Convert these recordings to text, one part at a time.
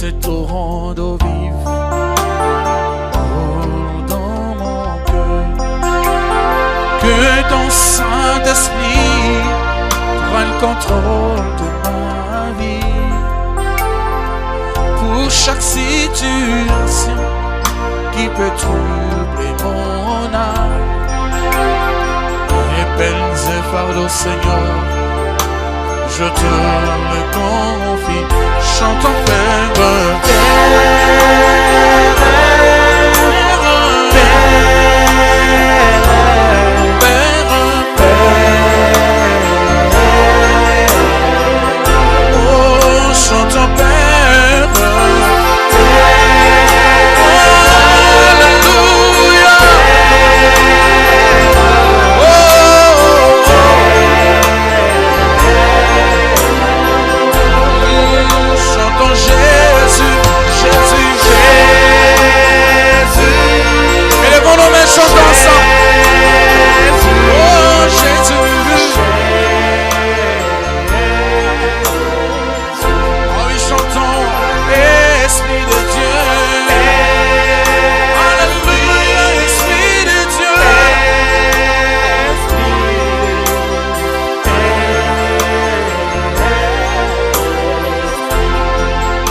ces torrents d'eau vive coulent dans mon cœur. Que ton Saint-Esprit prenne le contrôle de ma vie. Pour chaque situation qui peut troubler mon âme, les peines et fardeaux, Seigneur, je te le confie. Chantons Père, oh, chantons Père, Alléluia, chantons Jésus, Jésus, Jésus. Élevons nos mains, chantons ensemble. Oh Jésus. Oh oui, chantons, Esprit de Dieu. Alléluia, Esprit de Dieu.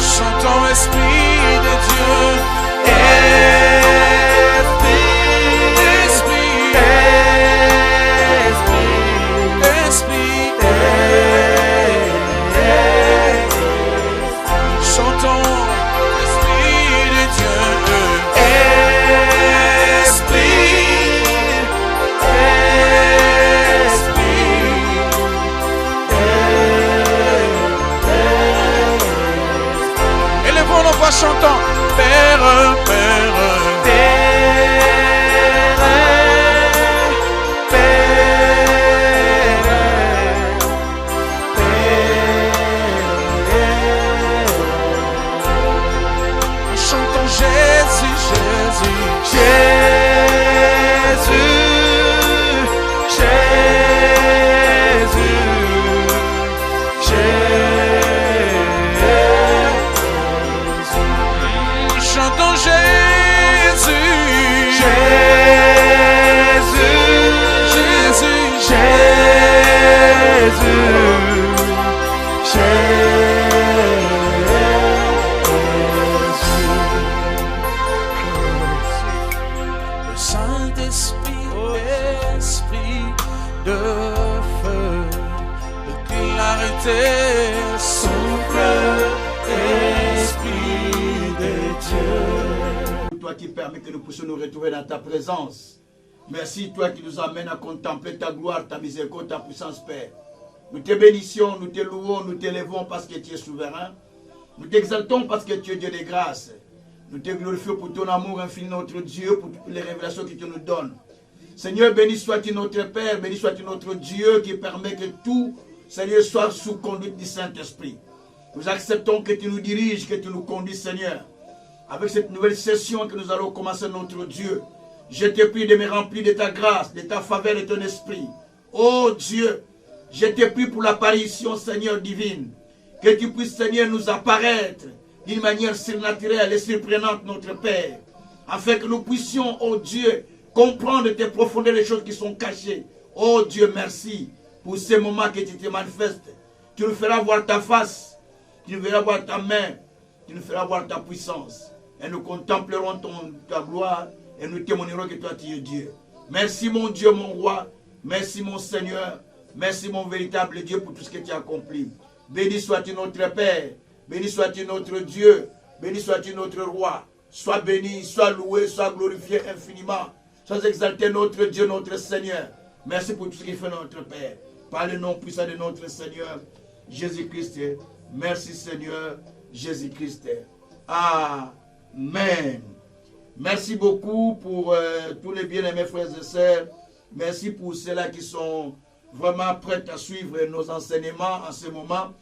Chantons, Esprit de Dieu. Chantons Père, Père, chantons Jésus, Jésus, Jésus, Jésus, chantons Jésus, Jésus, Jésus, le Saint-Esprit, Esprit de feu, de clarté, souffle, Esprit de Dieu. Toi qui permets que nous puissions nous retrouver dans ta présence. Merci toi qui nous amènes à contempler ta gloire, ta miséricorde, ta puissance, Père. Nous te bénissons, nous te louons, nous t'élevons parce que tu es souverain. Nous t'exaltons parce que tu es Dieu de grâce. Nous te glorifions pour ton amour infini, notre Dieu, pour toutes les révélations que tu nous donnes. Seigneur, béni sois-tu notre Père, béni sois-tu notre Dieu qui permet que tout, Seigneur, soit sous conduite du Saint-Esprit. Nous acceptons que tu nous diriges, que tu nous conduis, Seigneur. Avec cette nouvelle session que nous allons commencer, notre Dieu, je te prie de me remplir de ta grâce, de ta faveur, de ton esprit. Oh Dieu, je te prie pour l'apparition, Seigneur, divine. Que tu puisses, Seigneur, nous apparaître d'une manière surnaturelle et surprenante, notre Père. Afin que nous puissions, oh Dieu, comprendre tes profondeurs, les choses qui sont cachées. Oh Dieu, merci pour ces moments que tu te manifestes. Tu nous feras voir ta face, tu nous feras voir ta main, tu nous feras voir ta puissance. Et nous contemplerons ta gloire et nous témoignerons que toi tu es Dieu. Merci mon Dieu, mon roi. Merci mon Seigneur. Merci mon véritable Dieu pour tout ce que tu as accompli. Béni sois-tu notre Père. Béni sois-tu notre Dieu. Béni sois-tu notre roi. Sois béni, sois loué, sois glorifié infiniment. Sois exalté notre Dieu, notre Seigneur. Merci pour tout ce qu'il fait notre Père. Par le nom puissant de notre Seigneur Jésus-Christ. Merci Seigneur Jésus-Christ. Amen. Merci beaucoup pour tous les bien-aimés frères et sœurs. Merci pour ceux-là qui sont vraiment prêts à suivre nos enseignements en ce moment.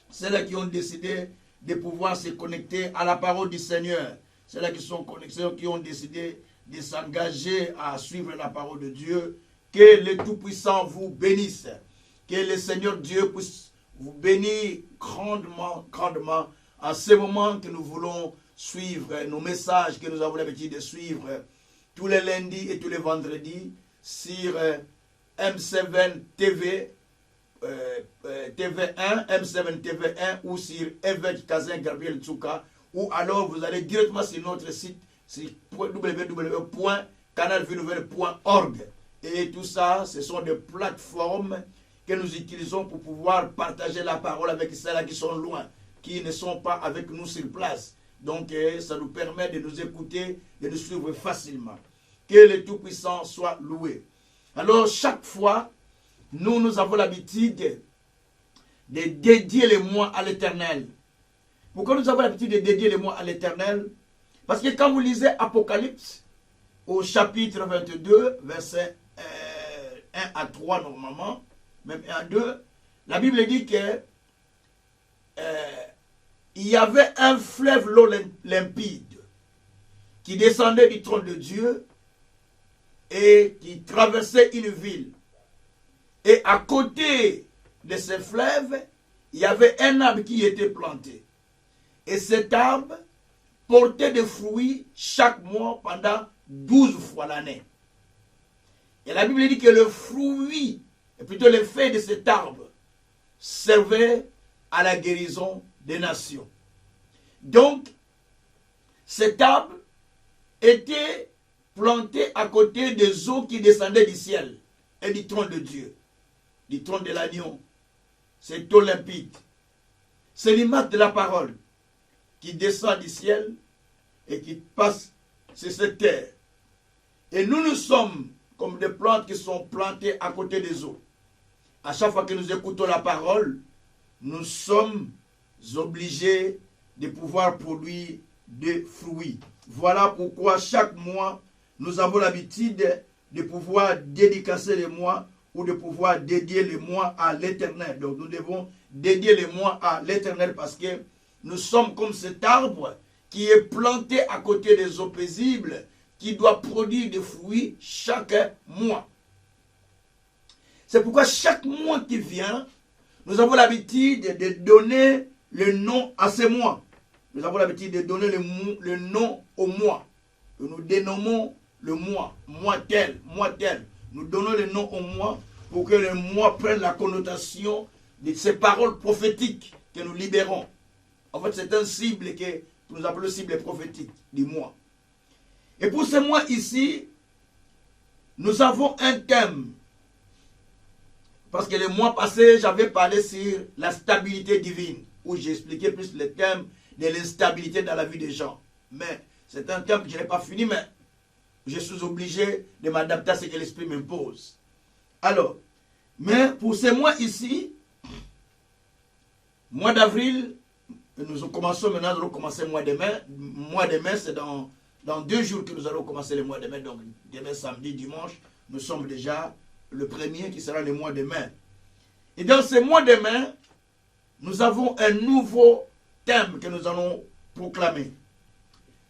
Ceux-là qui ont décidé de pouvoir se connecter à la parole du Seigneur. Ceux-là qui sont connectés, qui ont décidé de s'engager à suivre la parole de Dieu. Que le Tout-Puissant vous bénisse. Que le Seigneur Dieu puisse vous bénir grandement, grandement, en ce moment que nous voulons suivre nos messages que nous avons l'habitude de suivre tous les lundis et tous les vendredis sur M7 TV, TV1, M7 TV1 ou sur évêque Kazin Gabriel Tsuka, ou alors vous allez directement sur notre site www.canalvienouvelle.org. Et tout ça, ce sont des plateformes que nous utilisons pour pouvoir partager la parole avec ceux-là qui sont loin, qui ne sont pas avec nous sur place. Donc, ça nous permet de nous écouter, de nous suivre facilement. Que le Tout-Puissant soit loué. Alors, chaque fois, nous avons l'habitude de dédier les mois à l'Éternel. Pourquoi nous avons l'habitude de dédier les mois à l'Éternel? Parce que quand vous lisez Apocalypse, au chapitre 22, versets 1 à 3 normalement, même 1 à 2, la Bible dit que il y avait un fleuve l'eau limpide qui descendait du trône de Dieu et qui traversait une ville. Et à côté de ce fleuve, il y avait un arbre qui était planté. Et cet arbre portait des fruits chaque mois pendant 12 fois l'année. Et la Bible dit que le fruit, et plutôt les feuilles de cet arbre, servaient à la guérison des nations. Donc, cet arbre était planté à côté des eaux qui descendaient du ciel et du trône de Dieu, du trône de l'agneau. C'est eau limpide. C'est l'image de la parole qui descend du ciel et qui passe sur cette terre. Et nous sommes comme des plantes qui sont plantées à côté des eaux. À chaque fois que nous écoutons la parole, nous sommes obligés de pouvoir produire des fruits. Voilà pourquoi chaque mois, nous avons l'habitude de pouvoir dédicacer les mois ou de pouvoir dédier les mois à l'Éternel. Donc nous devons dédier les mois à l'Éternel parce que nous sommes comme cet arbre qui est planté à côté des eaux paisibles, qui doit produire des fruits chaque mois. C'est pourquoi chaque mois qui vient, nous avons l'habitude de donner le nom à ces mois. Nous avons l'habitude de donner le nom au mois. Nous dénommons le mois, mois tel, mois tel. Nous donnons le nom au mois pour que le mois prenne la connotation de ces paroles prophétiques que nous libérons. En fait, c'est un cible que nous appelons cible prophétique du mois. Et pour ce mois ici, nous avons un thème. Parce que le mois passé, j'avais parlé sur la stabilité divine, où j'ai expliqué plus le thème de l'instabilité dans la vie des gens. Mais c'est un thème que je n'ai pas fini, mais je suis obligé de m'adapter à ce que l'Esprit m'impose. Alors, mais pour ce mois ici, mois d'avril, nous commençons maintenant, nous allons commencer le mois de mai. Mois de mai, c'est dans 2 jours que nous allons commencer le mois de mai. Donc, demain, samedi, dimanche, nous sommes déjà le premier qui sera le mois de mai. Et dans ce mois de mai, nous avons un nouveau thème que nous allons proclamer.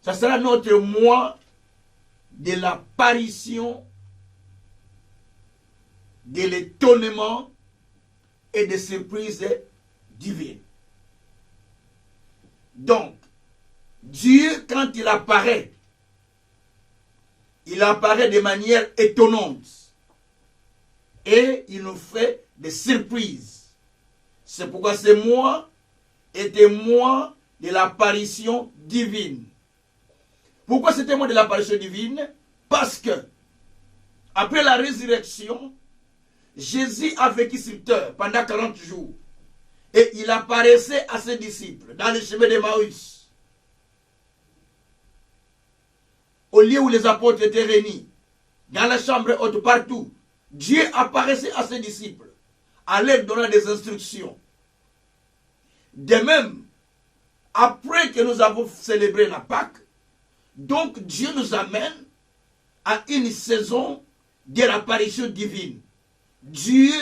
Ça sera notre mois de l'apparition, de l'étonnement et des surprises divines. Donc, Dieu, quand il apparaît de manière étonnante. Et il nous fait des surprises. C'est pourquoi ce mois était mois de l'apparition divine. Pourquoi c'était mois de l'apparition divine? Parce que, après la résurrection, Jésus a vécu sur terre pendant 40 jours. Et il apparaissait à ses disciples dans le chemin d'Emmaüs. Au lieu où les apôtres étaient réunis, dans la chambre haute, partout, Dieu apparaissait à ses disciples, en leur donnant des instructions. De même, après que nous avons célébré la Pâque, donc Dieu nous amène à une saison de l'apparition divine. Dieu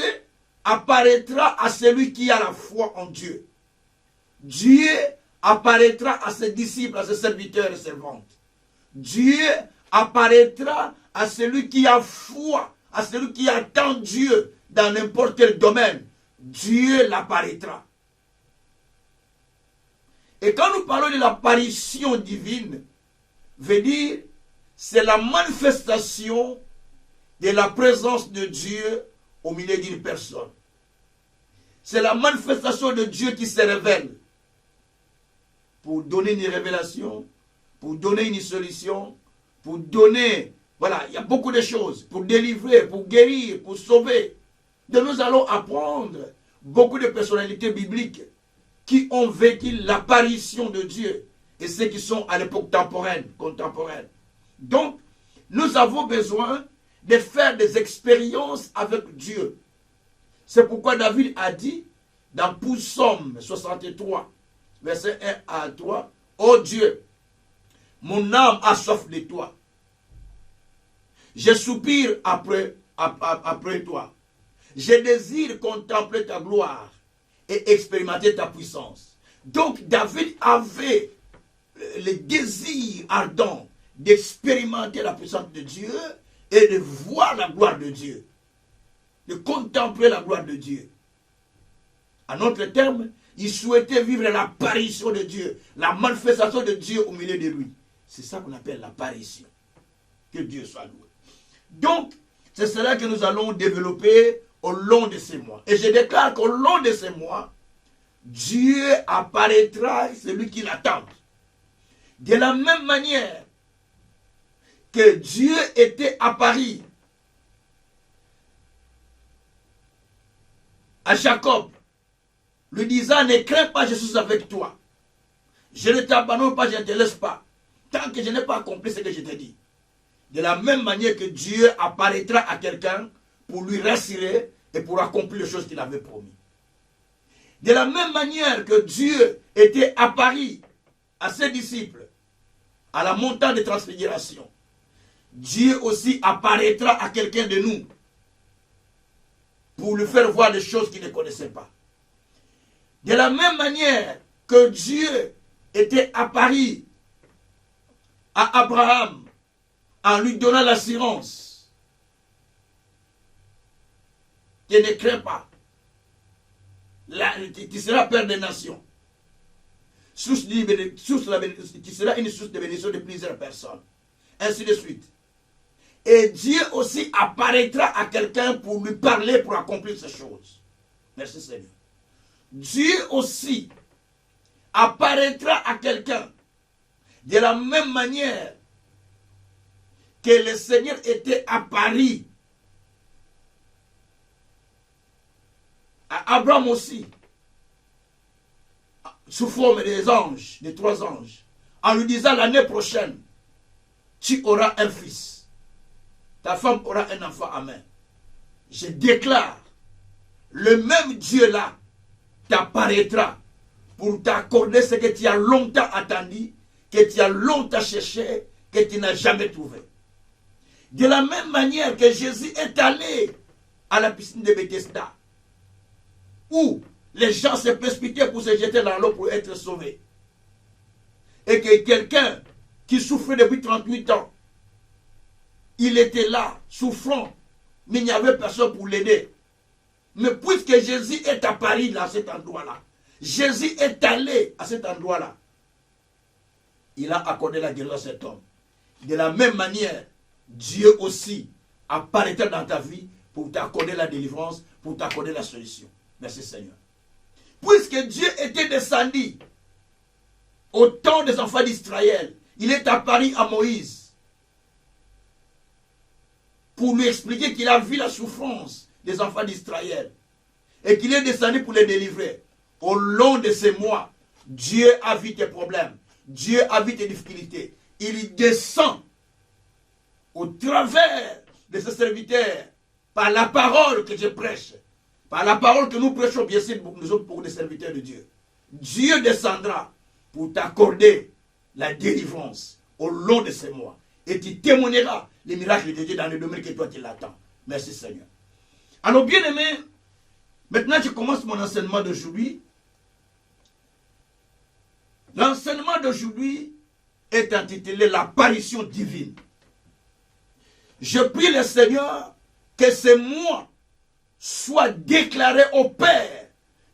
apparaîtra à celui qui a la foi en Dieu. Dieu apparaîtra à ses disciples, à ses serviteurs et servantes. Dieu apparaîtra à celui qui a foi, à celui qui attend Dieu dans n'importe quel domaine. Dieu l'apparaîtra. Et quand nous parlons de l'apparition divine, veut dire, c'est la manifestation de la présence de Dieu au milieu d'une personne. C'est la manifestation de Dieu qui se révèle pour donner une révélation, pour donner une solution, pour donner, voilà, il y a beaucoup de choses, pour délivrer, pour guérir, pour sauver. Donc nous allons apprendre beaucoup de personnalités bibliques qui ont vécu l'apparition de Dieu et ceux qui sont à l'époque contemporaine. Donc, nous avons besoin de faire des expériences avec Dieu. C'est pourquoi David a dit dans Psaume 63, verset 1 à 3, « Ô Dieu, mon âme a soif de toi. Je soupire après toi. Je désire contempler ta gloire et expérimenter ta puissance. » Donc David avait le désir ardent d'expérimenter la puissance de Dieu et de voir la gloire de Dieu, de contempler la gloire de Dieu. En autre terme, il souhaitait vivre l'apparition de Dieu, la manifestation de Dieu au milieu de lui. C'est ça qu'on appelle l'apparition. Que Dieu soit loué. Donc, c'est cela que nous allons développer au long de ces mois. Et je déclare qu'au long de ces mois, Dieu apparaîtra, celui qui l'attend. De la même manière que Dieu était apparu à Jacob, lui disant, ne crains pas, je suis avec toi. Je ne t'abandonne pas, je ne te laisse pas, tant que je n'ai pas accompli ce que je t'ai dit. De la même manière que Dieu apparaîtra à quelqu'un pour lui rassurer et pour accomplir les choses qu'il avait promis. De la même manière que Dieu était apparu à ses disciples à la montagne de transfiguration, Dieu aussi apparaîtra à quelqu'un de nous pour lui faire voir des choses qu'il ne connaissait pas. De la même manière que Dieu était apparu à Abraham en lui donnant l'assurance qu'il ne craint pas. Tu seras père des nations. Tu seras une source de bénédiction de plusieurs personnes. Ainsi de suite. Et Dieu aussi apparaîtra à quelqu'un pour lui parler, pour accomplir ces choses. Merci Seigneur. Dieu aussi apparaîtra à quelqu'un de la même manière que le Seigneur était apparu à Abraham aussi, sous forme des anges, des 3 anges, en lui disant l'année prochaine, tu auras un fils. Ta femme aura un enfant. Amen. Je déclare, le même Dieu là t'apparaîtra pour t'accorder ce que tu as longtemps attendu, que tu as longtemps cherché, que tu n'as jamais trouvé. De la même manière que Jésus est allé à la piscine de Bethesda, où les gens se précipitaient pour se jeter dans l'eau pour être sauvés. Et que quelqu'un qui souffrait depuis 38 ans, il était là, souffrant, mais il n'y avait personne pour l'aider. Mais puisque Jésus est apparu à cet endroit-là, Jésus est allé à cet endroit-là, il a accordé la guérison à cet homme. De la même manière, Dieu aussi apparaîtra dans ta vie pour t'accorder la délivrance, pour t'accorder la solution. Merci Seigneur. Puisque Dieu était descendu au temps des enfants d'Israël, il est apparu à Moïse pour lui expliquer qu'il a vu la souffrance des enfants d'Israël et qu'il est descendu pour les délivrer. Au long de ces mois, Dieu a vu tes problèmes, Dieu a vu tes difficultés. Il descend au travers de ses serviteurs par la parole que je prêche, par la parole que nous prêchons, bien sûr, nous sommes pour des serviteurs de Dieu. Dieu descendra pour t'accorder la délivrance au long de ces mois. Et tu témoigneras les miracles de Dieu dans le domaine que toi tu l'attends. Merci Seigneur. Alors bien aimé, maintenant je commence mon enseignement d'aujourd'hui. L'enseignement d'aujourd'hui est intitulé l'apparition divine. Je prie le Seigneur que ces mois soient déclarés au Père,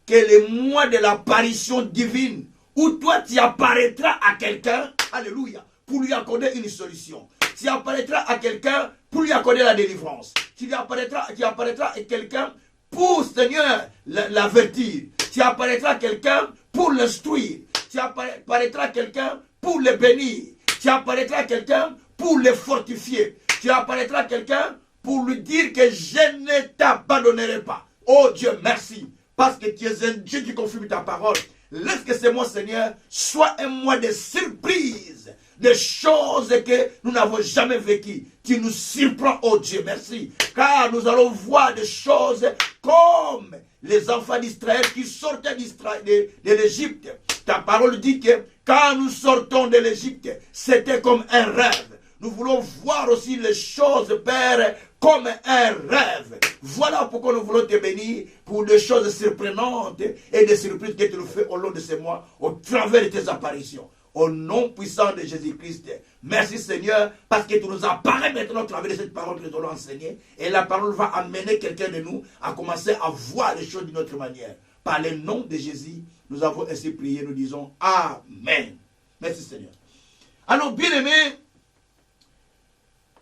que les mois de l'apparition divine où toi tu apparaîtras à quelqu'un, alléluia, pour lui accorder une solution. Tu apparaîtras à quelqu'un pour lui accorder la délivrance. Tu apparaîtras à quelqu'un pour, Seigneur, l'avertir. Tu apparaîtras à quelqu'un pour l'instruire. Tu apparaîtras à quelqu'un pour le bénir. Tu apparaîtras à quelqu'un pour le fortifier. Tu apparaîtras à quelqu'un pour lui dire que je ne t'abandonnerai pas. Oh Dieu, merci. Parce que tu es un Dieu qui confirme ta parole. Laisse que ce mois, Seigneur, soit un mois de surprise, de choses que nous n'avons jamais vécues. Tu nous surprends, oh Dieu, merci. Car nous allons voir des choses comme les enfants d'Israël qui sortaient de l'Égypte. Ta parole dit que quand nous sortons de l'Égypte, c'était comme un rêve. Nous voulons voir aussi les choses, Père, comme un rêve. Voilà pourquoi nous voulons te bénir pour des choses surprenantes et des surprises que tu nous fais au long de ces mois, au travers de tes apparitions. Au nom puissant de Jésus-Christ. Merci Seigneur, parce que tu nous apparais maintenant au travers de cette parole que nous allons enseigner. Et la parole va amener quelqu'un de nous à commencer à voir les choses d'une autre manière. Par le nom de Jésus, nous avons ainsi prié, nous disons Amen. Merci Seigneur. Alors, bien-aimés,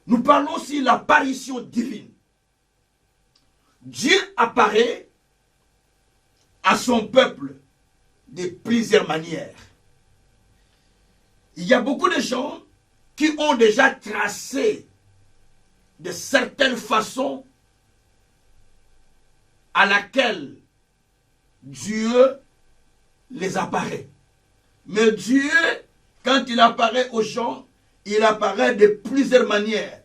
nous parlons aussi de l'apparition divine. Dieu apparaît à son peuple de plusieurs manières. Il y a beaucoup de gens qui ont déjà tracé de certaines façons à laquelle Dieu les apparaît. Mais Dieu, quand il apparaît aux gens, il apparaît de plusieurs manières,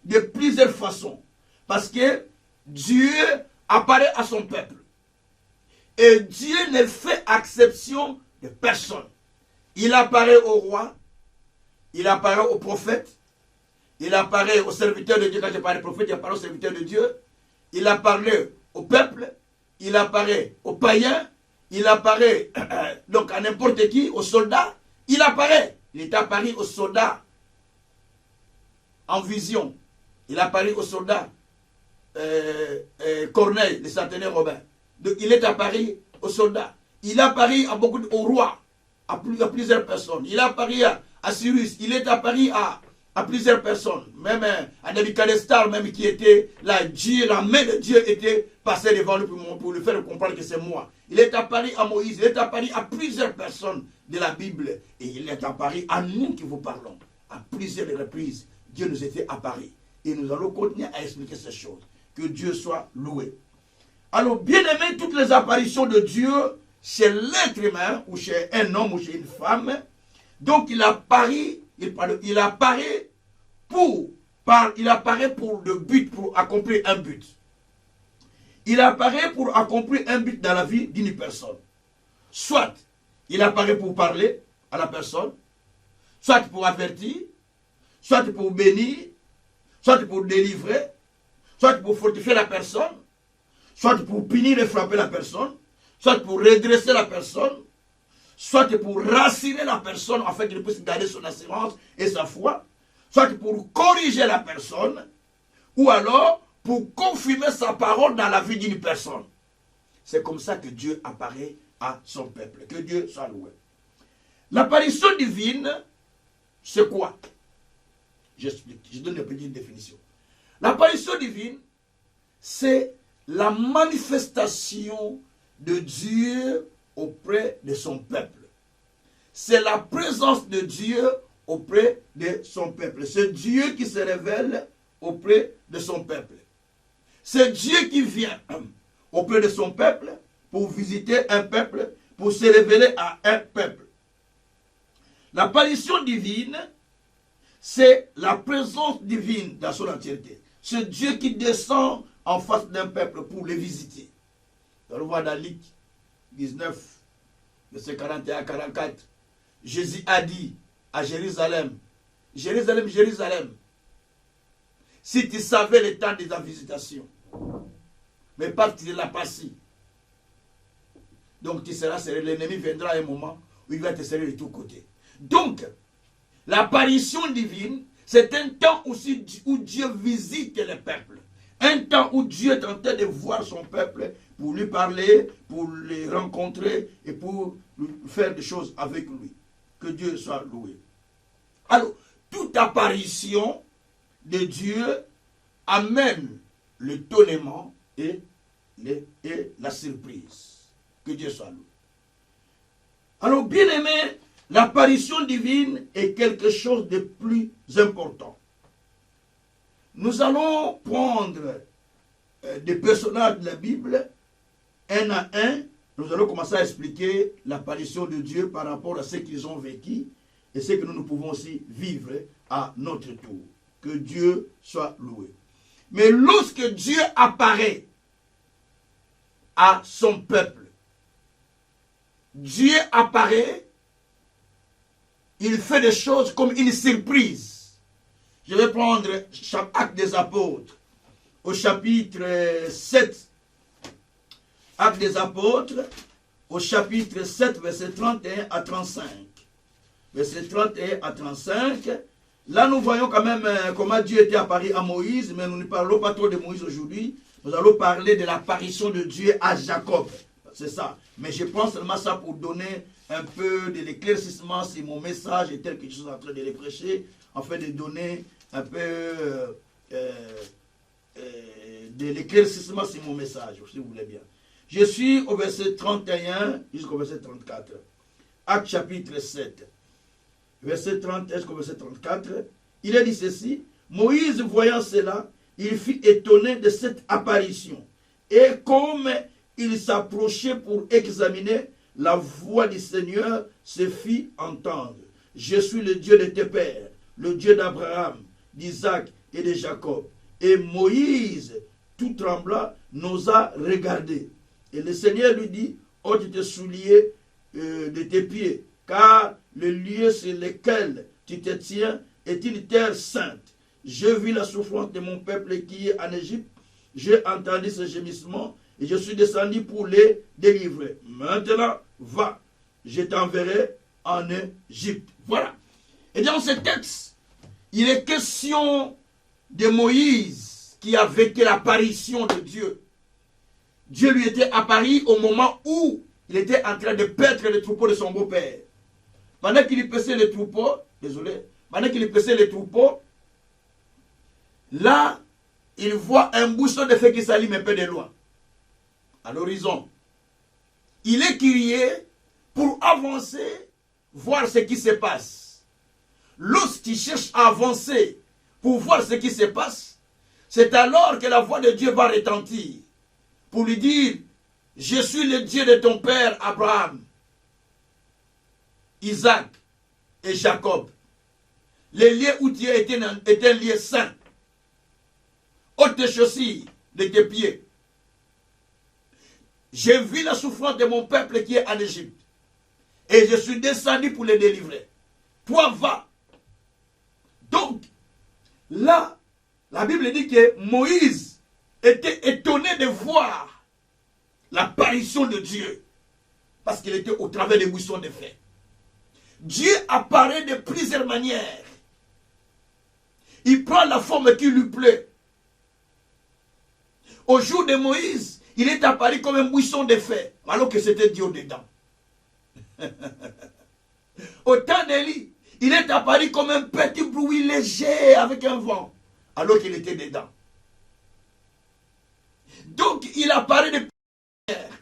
de plusieurs façons. Parce que Dieu apparaît à son peuple. Et Dieu ne fait exception de personne. Il apparaît au roi, il apparaît au prophète, il apparaît aux serviteurs de Dieu. Quand je parle de prophète, il apparaît aux serviteurs de Dieu. Il apparaît au peuple, il apparaît aux païens, il apparaît donc à n'importe qui, aux soldats. Il apparaît. Il est apparu aux soldats en vision. Il apparaît aux soldats Corneille, le centenaire Robin. Donc, il est apparu aux soldats. Il apparaît à beaucoup au roi, à plusieurs personnes. Il apparaît à Cyrus. Il est apparu à plusieurs personnes. Même à Nebuchadnezzar, même qui était là, Dieu, la main de Dieu était passée devant lui pour lui faire comprendre que c'est moi. Il est apparu à Moïse. Il est apparu à plusieurs personnes de la Bible. Et il est apparu à nous qui vous parlons. À plusieurs reprises, Dieu nous était apparu. Et nous allons continuer à expliquer ces choses. Que Dieu soit loué. Alors, bien aimé, toutes les apparitions de Dieu chez l'être humain, ou chez un homme, ou chez une femme, donc il apparaît pour le but, pour accomplir un but. Il apparaît pour accomplir un but dans la vie d'une personne. Soit il apparaît pour parler à la personne, soit pour avertir, soit pour bénir, soit pour délivrer, soit pour fortifier la personne, soit pour punir et frapper la personne, soit pour redresser la personne, soit pour rassurer la personne afin qu'il puisse garder son assurance et sa foi, soit pour corriger la personne, ou alors pour confirmer sa parole dans la vie d'une personne. C'est comme ça que Dieu apparaît à son peuple. Que Dieu soit loué. L'apparition divine, c'est quoi? J'explique, je donne une petite définition. L'apparition divine, c'est la manifestation de Dieu auprès de son peuple. C'est la présence de Dieu auprès de son peuple. C'est Dieu qui se révèle auprès de son peuple. C'est Dieu qui vient auprès de son peuple pour visiter un peuple, pour se révéler à un peuple. L'apparition divine, c'est la présence divine dans son entièreté. C'est Dieu qui descend en face d'un peuple pour le visiter. On le voit dans Luc 19, verset 41 à 44. Jésus a dit à Jérusalem, Jérusalem, Jérusalem, si tu savais le temps de ta visitation, mais pas que tu ne l'as pas si. Donc tu seras serré, l'ennemi viendra à un moment où il va te serrer de tous côtés. Donc, l'apparition divine, c'est un temps aussi où Dieu visite le peuple. Un temps où Dieu est en train de voir son peuple pour lui parler, pour les rencontrer et pour faire des choses avec lui. Que Dieu soit loué. Alors, toute apparition de Dieu amène l'étonnement et la surprise. Que Dieu soit loué. Alors, bien aimé, l'apparition divine est quelque chose de plus important. Nous allons prendre des personnages de la Bible, un à un. Nous allons commencer à expliquer l'apparition de Dieu par rapport à ce qu'ils ont vécu et ce que nous pouvons aussi vivre à notre tour. Que Dieu soit loué. Mais lorsque Dieu apparaît à son peuple, Dieu apparaît, il fait des choses comme une surprise. Je vais prendre Actes des Apôtres au chapitre 7. Actes des Apôtres au chapitre 7, verset 31 à 35. Verset 31 à 35. Là, nous voyons quand même comment Dieu était apparu à Moïse, mais nous ne parlons pas trop de Moïse aujourd'hui. Nous allons parler de l'apparition de Dieu à Jacob. C'est ça. Mais je prends seulement ça pour donner un peu de l'éclaircissement sur mon message et tel que je suis en train de le prêcher, afin de donner un peu de l'éclaircissement sur mon message, si vous voulez bien. Je suis au verset 31 jusqu'au verset 34. Acte chapitre 7. Verset 31 jusqu'au verset 34. Il a dit ceci. Moïse, voyant cela, il fut étonné de cette apparition. Et comme il s'approchait pour examiner, la voix du Seigneur se fit entendre. Je suis le Dieu de tes pères, le Dieu d'Abraham, d'Isaac et de Jacob. Et Moïse, tout tremblant, n'osa regarder. Et le Seigneur lui dit, ôte tes souliers de tes pieds, car le lieu sur lequel tu te tiens est une terre sainte. Je vis la souffrance de mon peuple qui est en Égypte. J'ai entendu ce gémissement et je suis descendu pour les délivrer. Maintenant, va, je t'enverrai en Égypte. Voilà. Et dans ce texte, il est question de Moïse qui a vécu l'apparition de Dieu. Dieu lui était apparu au moment où il était en train de paître les troupeaux de son beau-père. Pendant qu'il paissait les troupeaux, pendant qu'il paissait les troupeaux, là, il voit un buisson de feu qui s'allume un peu de loin, à l'horizon. Il est curieux pour avancer, voir ce qui se passe. Lorsqu'il cherche à avancer pour voir ce qui se passe, c'est alors que la voix de Dieu va retentir pour lui dire, je suis le Dieu de ton père Abraham, Isaac et Jacob. Le lieu où tu es est un lieu saint. Ôte tes chaussures de tes pieds. J'ai vu la souffrance de mon peuple qui est en Égypte. Et je suis descendu pour les délivrer. Toi, va. Donc, là, la Bible dit que Moïse était étonné de voir l'apparition de Dieu. Parce qu'il était au travers des buissons de feu. Dieu apparaît de plusieurs manières. Il prend la forme qui lui plaît. Au jour de Moïse, il est apparu comme un buisson de feu, alors que c'était Dieu dedans. Au temps d'Élie, il est apparu comme un petit bruit léger avec un vent, alors qu'il était dedans. Donc, il apparaît de plusieurs manières.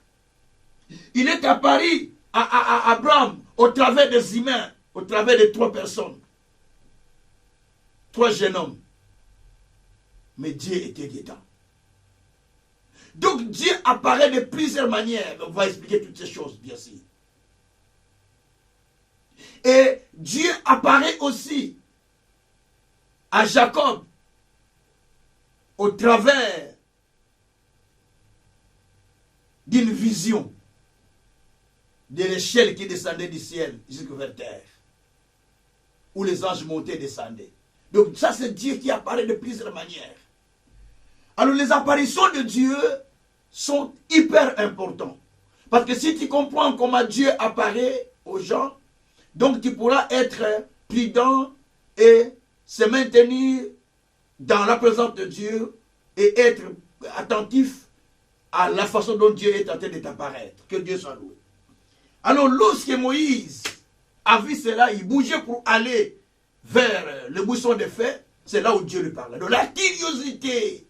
Il est apparu à Abraham au travers des humains, au travers de 3 personnes. 3 jeunes hommes. Mais Dieu était dedans. Donc Dieu apparaît de plusieurs manières. On va expliquer toutes ces choses, bien sûr. Et Dieu apparaît aussi à Jacob au travers d'une vision de l'échelle qui descendait du ciel jusqu'à vers terre, où les anges montaient et descendaient. Donc ça, c'est Dieu qui apparaît de plusieurs manières. Alors les apparitions de Dieu sont hyper importantes. Parce que si tu comprends comment Dieu apparaît aux gens, donc tu pourras être prudent et se maintenir dans la présence de Dieu et être attentif à la façon dont Dieu est en train de t'apparaître. Que Dieu soit loué. Alors, lorsque Moïse a vu cela, il bougeait pour aller vers le buisson de feu. C'est là où Dieu lui parlait. Donc, la curiosité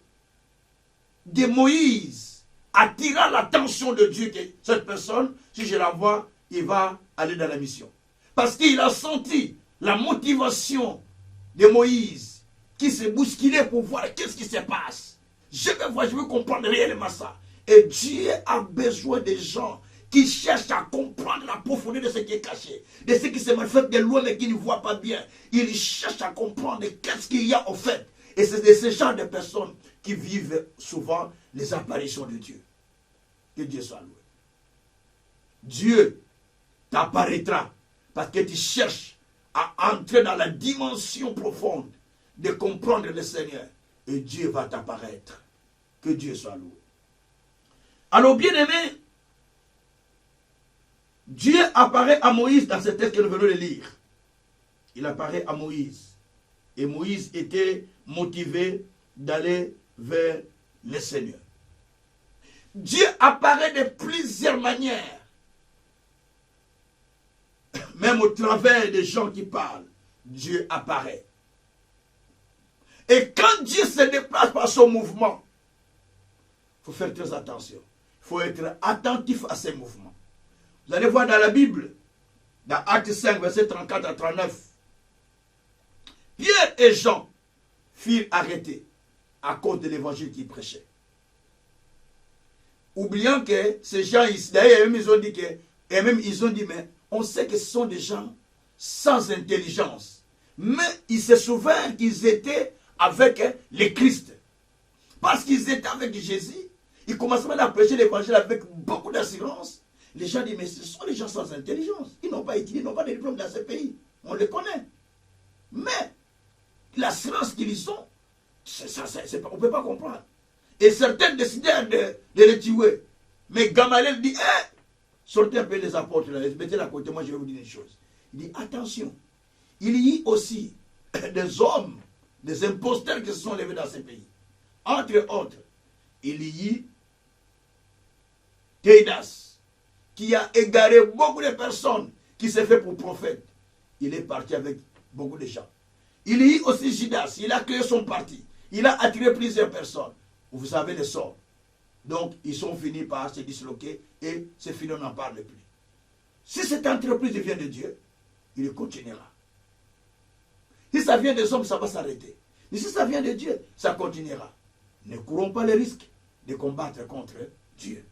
de Moïse attira l'attention de Dieu que cette personne, si je la vois, il va aller dans la mission. Parce qu'il a senti la motivation de Moïse qui se bousculait pour voir qu'est-ce qui se passe. Je vais voir, je veux comprendre réellement ça. Et Dieu a besoin des gens qui cherchent à comprendre la profondeur de ce qui est caché, de ce qui se manifeste de loin mais qui ne voient pas bien. Ils cherchent à comprendre qu'est-ce qu'il y a au fait. Et c'est de ce genre de personnes qui vivent souvent les apparitions de Dieu. Que Dieu soit loué. Dieu t'apparaîtra parce que tu cherches à entrer dans la dimension profonde de comprendre le Seigneur. Et Dieu va t'apparaître. Que Dieu soit loué. Alors, bien-aimé, Dieu apparaît à Moïse dans ce texte que nous venons de lire. Il apparaît à Moïse. Et Moïse était motivé d'aller vers le Seigneur. Dieu apparaît de plusieurs manières. Même au travers des gens qui parlent, Dieu apparaît. Et quand Dieu se déplace par son mouvement, il faut faire très attention. Il faut être attentif à ces mouvements. Vous allez voir dans la Bible, dans Actes 5, verset 34 à 39, Pierre et Jean furent arrêtés à cause de l'évangile qu'ils prêchaient. Oubliant que ces gens ici, d'ailleurs, ils ont dit mais on sait que ce sont des gens sans intelligence. Mais ils se souviennent qu'ils étaient avec le Christ. Parce qu'ils étaient avec Jésus, ils commençaient à prêcher l'évangile avec beaucoup d'assurance. Les gens disent, mais ce sont des gens sans intelligence. Ils n'ont pas étudié, ils n'ont pas de diplôme dans ce pays. On les connaît. Mais l'assurance qu'ils ont, on ne peut pas comprendre. Et certains décidèrent de les tuer. Mais Gamaliel dit, sortez un peu les apôtres, là, mettez-les à côté, moi je vais vous dire une chose. Il dit, attention, il y a aussi des hommes, des imposteurs qui se sont levés dans ce pays. Entre autres, il y a Théidas, qui a égaré beaucoup de personnes, qui s'est fait pour prophète. Il est parti avec beaucoup de gens. Il y a aussi Judas, il a créé son parti. Il a attiré plusieurs personnes. Vous savez le sort. Donc, ils sont finis par se disloquer et c'est fini, on n'en parle plus. Si cette entreprise vient de Dieu, il continuera. Si ça vient des hommes, ça va s'arrêter. Mais si ça vient de Dieu, ça continuera. Ne courons pas le risque de combattre contre Dieu.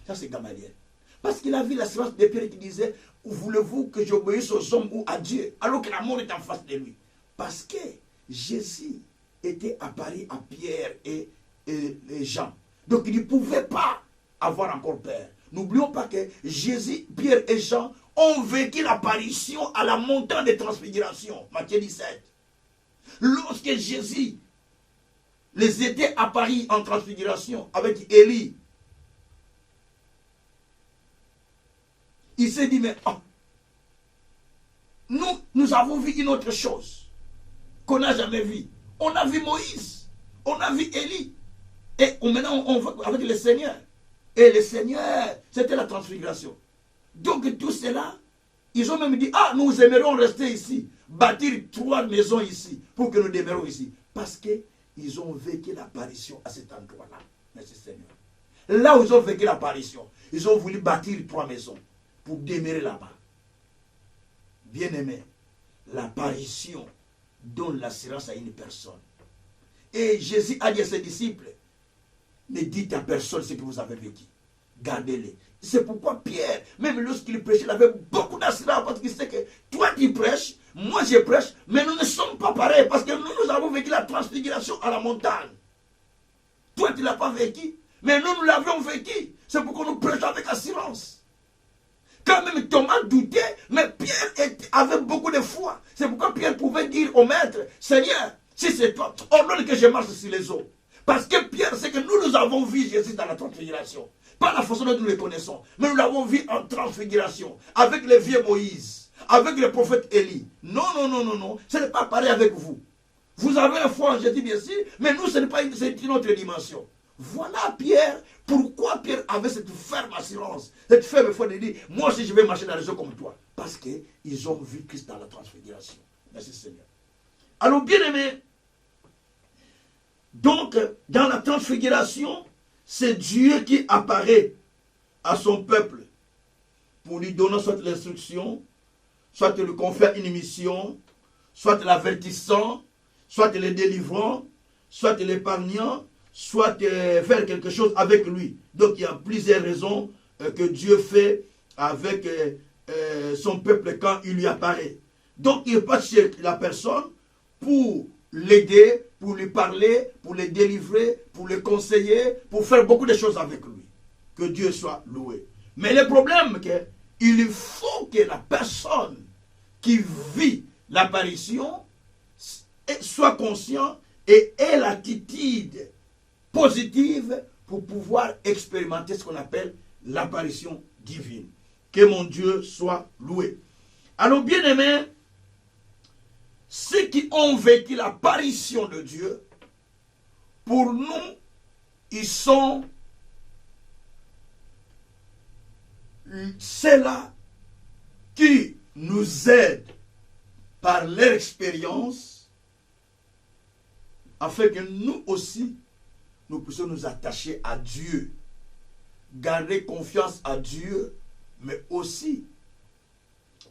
Ça, c'est Gamaliel. Parce qu'il a vu la silence de Pierre qui disait, voulez-vous que j'obéisse aux hommes ou à Dieu, alors que la mort est en face de lui. Parce que Jésus était apparu à Pierre et Jean. Donc il ne pouvait pas avoir encore peur. N'oublions pas que Jésus, Pierre et Jean ont vécu l'apparition à la montagne de transfiguration. Matthieu 17. Lorsque Jésus les était apparus en transfiguration avec Élie, il s'est dit, mais nous avons vu une autre chose qu'on n'a jamais vue. On a vu Moïse, on a vu Élie. Et maintenant, on va avec le Seigneur. Et le Seigneur, c'était la transfiguration. Donc, tout cela, ils ont même dit, nous aimerions rester ici, bâtir 3 maisons ici, pour que nous demeurions ici. Parce qu'ils ont vécu l'apparition à cet endroit-là. Merci Seigneur. Là où ils ont vécu l'apparition, ils ont voulu bâtir 3 maisons pour demeurer là-bas. Bien-aimé, l'apparition donne l'assurance à une personne. Et Jésus a dit à ses disciples, ne dites à personne ce que vous avez vécu. Gardez-les. C'est pourquoi Pierre, même lorsqu'il prêchait, il avait beaucoup d'assurance parce qu'il sait que toi tu prêches, moi je prêche, mais nous ne sommes pas pareils parce que nous avons vécu la transfiguration à la montagne. Toi tu ne l'as pas vécu, mais nous l'avions vécu. C'est pourquoi nous prêchons avec assurance. Quand même Thomas doutait, mais Pierre avait beaucoup de foi. C'est pourquoi Pierre pouvait dire au maître, Seigneur, si c'est toi, ordonne que je marche sur les eaux. Parce que Pierre, c'est que nous avons vu Jésus dans la transfiguration. Pas la façon dont nous le connaissons, mais nous l'avons vu en transfiguration. Avec le vieux Moïse, avec le prophète Élie. Non, ce n'est pas pareil avec vous. Vous avez la foi en Jésus, bien sûr, mais nous, ce n'est pas une autre dimension. Voilà Pierre, pourquoi Pierre avait cette ferme assurance, cette ferme foi de dire, moi aussi je vais marcher dans les eaux comme toi. Parce qu'ils ont vu Christ dans la transfiguration. Merci Seigneur. Alors bien aimé, donc dans la transfiguration, c'est Dieu qui apparaît à son peuple pour lui donner soit l'instruction, soit lui confère une mission, soit l'avertissant, soit le délivrant, soit l'épargnant, soit faire quelque chose avec lui. Donc il y a plusieurs raisons que Dieu fait avec son peuple quand il lui apparaît. Donc il passe chez la personne pour l'aider, pour lui parler, pour le délivrer, pour le conseiller, pour faire beaucoup de choses avec lui. Que Dieu soit loué. Mais le problème, c'est qu'il faut que la personne qui vit l'apparition soit conscient et ait l'attitude positive pour pouvoir expérimenter ce qu'on appelle l'apparition divine. Que mon Dieu soit loué. Alors bien aimés, ceux qui ont vécu l'apparition de Dieu, pour nous, ils sont ceux-là qui nous aident par leur expérience afin que nous aussi, nous puissions nous attacher à Dieu, garder confiance à Dieu, mais aussi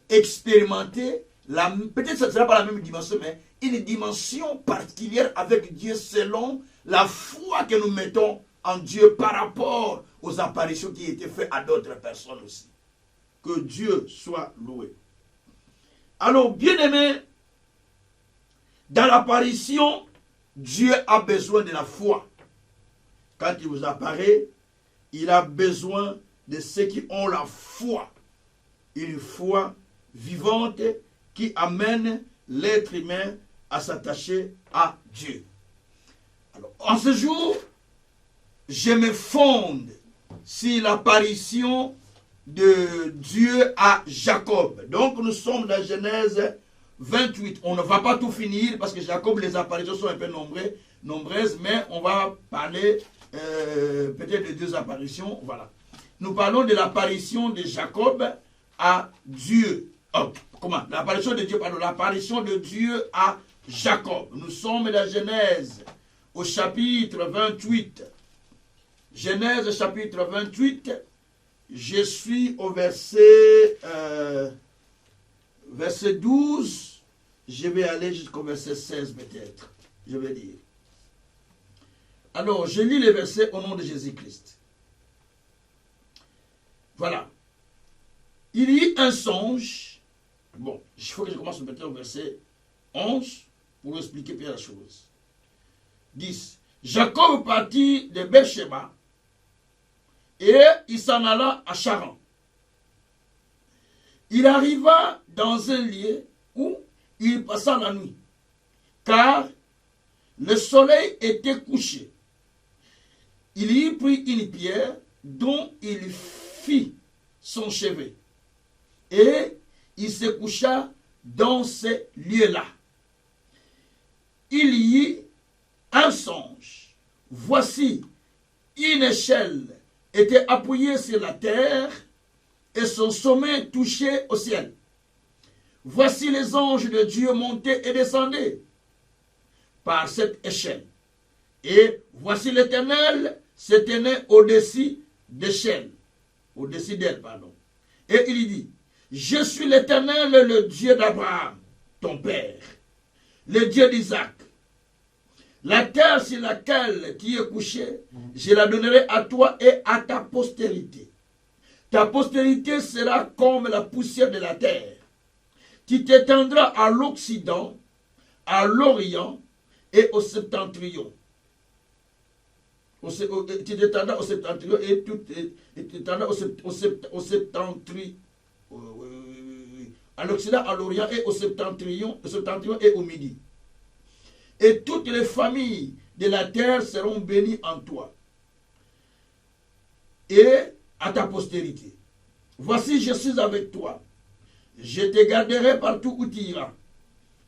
expérimenter, peut-être que ce ne sera pas la même dimension, mais une dimension particulière avec Dieu selon la foi que nous mettons en Dieu par rapport aux apparitions qui étaient faites à d'autres personnes aussi. Que Dieu soit loué. Alors, bien aimé, dans l'apparition, Dieu a besoin de la foi. Quand il vous apparaît, il a besoin de ceux qui ont la foi. Une foi vivante qui amène l'être humain à s'attacher à Dieu. Alors, en ce jour, je me fonde sur l'apparition de Dieu à Jacob. Donc nous sommes dans Genèse 28. On ne va pas tout finir parce que Jacob, les apparitions sont un peu nombreuses, mais on va parler peut-être de deux apparitions. Voilà. Nous parlons de l'apparition de Jacob à Dieu. L'apparition de Dieu, pardon, l'apparition de Dieu à Jacob. Nous sommes dans Genèse au chapitre 28. Genèse chapitre 28, je suis au verset 12, je vais aller jusqu'au verset 16 peut-être, je vais dire. Alors, je lis les versets au nom de Jésus-Christ. Voilà. Il y eut un songe. Bon, il faut que je commence peut-être au verset 11 pour expliquer bien la chose. 10. Jacob partit de Beersheba et il s'en alla à Charan. Il arriva dans un lieu où il passa la nuit, car le soleil était couché. Il y prit une pierre dont il fit son chevet, et il se coucha dans ce lieu-là. Il y eut un songe. Voici, une échelle était appuyée sur la terre et son sommet touchait au ciel. Voici les anges de Dieu montaient et descendaient par cette échelle. Et voici l'Éternel se tenait au-dessus d'échelle. Au-dessus d'elle, pardon. Et il dit, je suis l'Éternel, le Dieu d'Abraham, ton père, le Dieu d'Isaac. La terre sur laquelle tu es couché, je la donnerai à toi et à ta postérité. Ta postérité sera comme la poussière de la terre. Tu t'étendras à l'Occident, à l'Orient et au septentrion. Tu t'étendras au septentrion et tu t'étendras au septentrion. À l'Occident, à l'Orient et au septentrion et au Midi. Et toutes les familles de la terre seront bénies en toi et à ta postérité. Voici, je suis avec toi. Je te garderai partout où tu iras.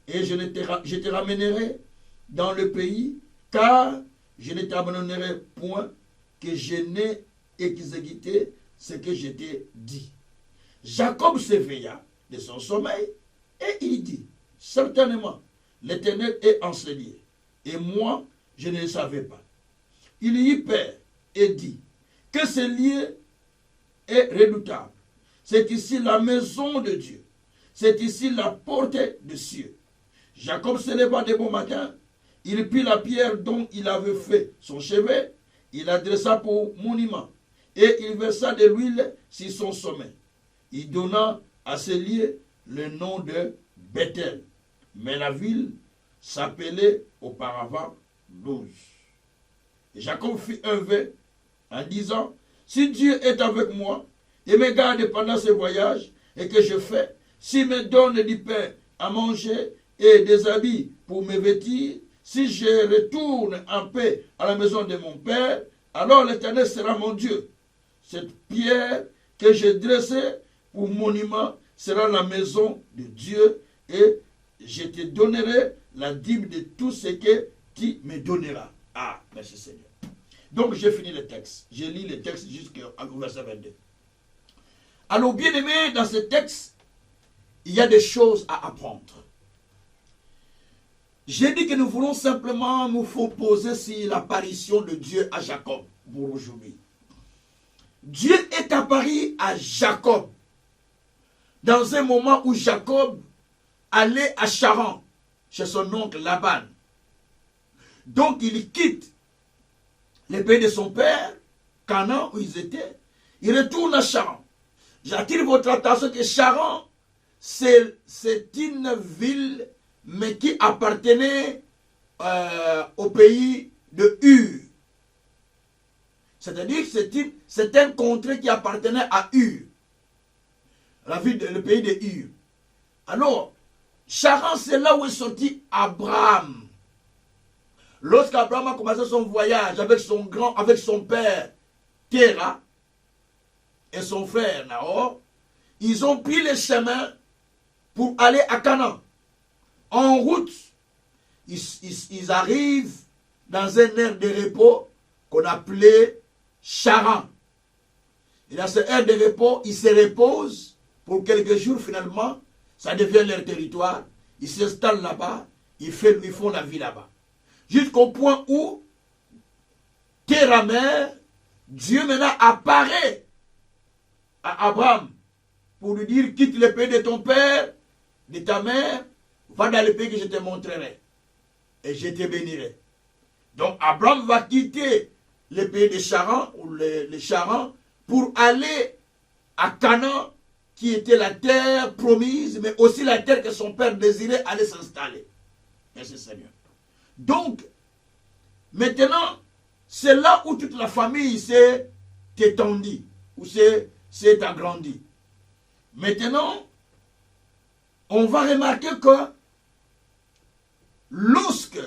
Et je te ramènerai dans le pays, car je ne t'abandonnerai point, que je n'ai exécuté ce que je t'ai dit. Jacob s'éveilla de son sommeil et il dit, certainement, l'Éternel est enseigné, et moi, je ne le savais pas. Il y perd et dit, que ce lieu est redoutable. C'est ici la maison de Dieu. C'est ici la porte des cieux. Jacob se leva de bon matin. Il prit la pierre dont il avait fait son chevet. Il la dressa pour monument. Et il versa de l'huile sur son sommet. Il donna à ce lieu le nom de Bethel. Mais la ville s'appelait auparavant Luz. Et Jacob fit un vœu en disant, si Dieu est avec moi et me garde pendant ce voyage et que je fais, s'il me donne du pain à manger et des habits pour me vêtir, si je retourne en paix à la maison de mon père, alors l'Éternel sera mon Dieu. Cette pierre que j'ai dressée pour monument sera la maison de Dieu et je te donnerai la dîme de tout ce que tu me donneras. Ah, merci Seigneur. Donc j'ai fini le texte. J'ai lu le texte jusqu'au verset 22. Alors bien aimé, dans ce texte, il y a des choses à apprendre. J'ai dit que nous voulons simplement nous poser sur l'apparition de Dieu à Jacob pour aujourd'hui. Dieu est apparu à Jacob dans un moment où Jacob allait à Charan, chez son oncle Laban. Donc il quitte le pays de son père, Canaan où ils étaient, il retourne à Charan. J'attire votre attention que Charan, c'est une ville, mais qui appartenait au pays de Ur. C'est-à-dire que c'est un contrée qui appartenait à Ur, le pays de Ur. Alors, Charan, c'est là où est sorti Abraham. Lorsqu'Abraham a commencé son voyage avec son père Terah et son frère Nahor, ils ont pris le chemin pour aller à Canaan. En route, ils arrivent dans un aire de repos qu'on appelait Charan. Et dans ce aire de repos, ils se reposent pour quelques jours finalement. Ça devient leur territoire. Ils s'installent là-bas. Ils font la vie là-bas. Jusqu'au point où Terah, Dieu maintenant apparaît à Abraham pour lui dire, quitte le pays de ton père, de ta mère, va dans le pays que je te montrerai et je te bénirai. Donc Abraham va quitter le pays de Charan ou le Charan pour aller à Canaan, qui était la terre promise, mais aussi la terre que son père désirait aller s'installer. Merci Seigneur. Donc, maintenant, c'est là où toute la famille s'est étendue, ou s'est agrandie. Maintenant, on va remarquer que lorsque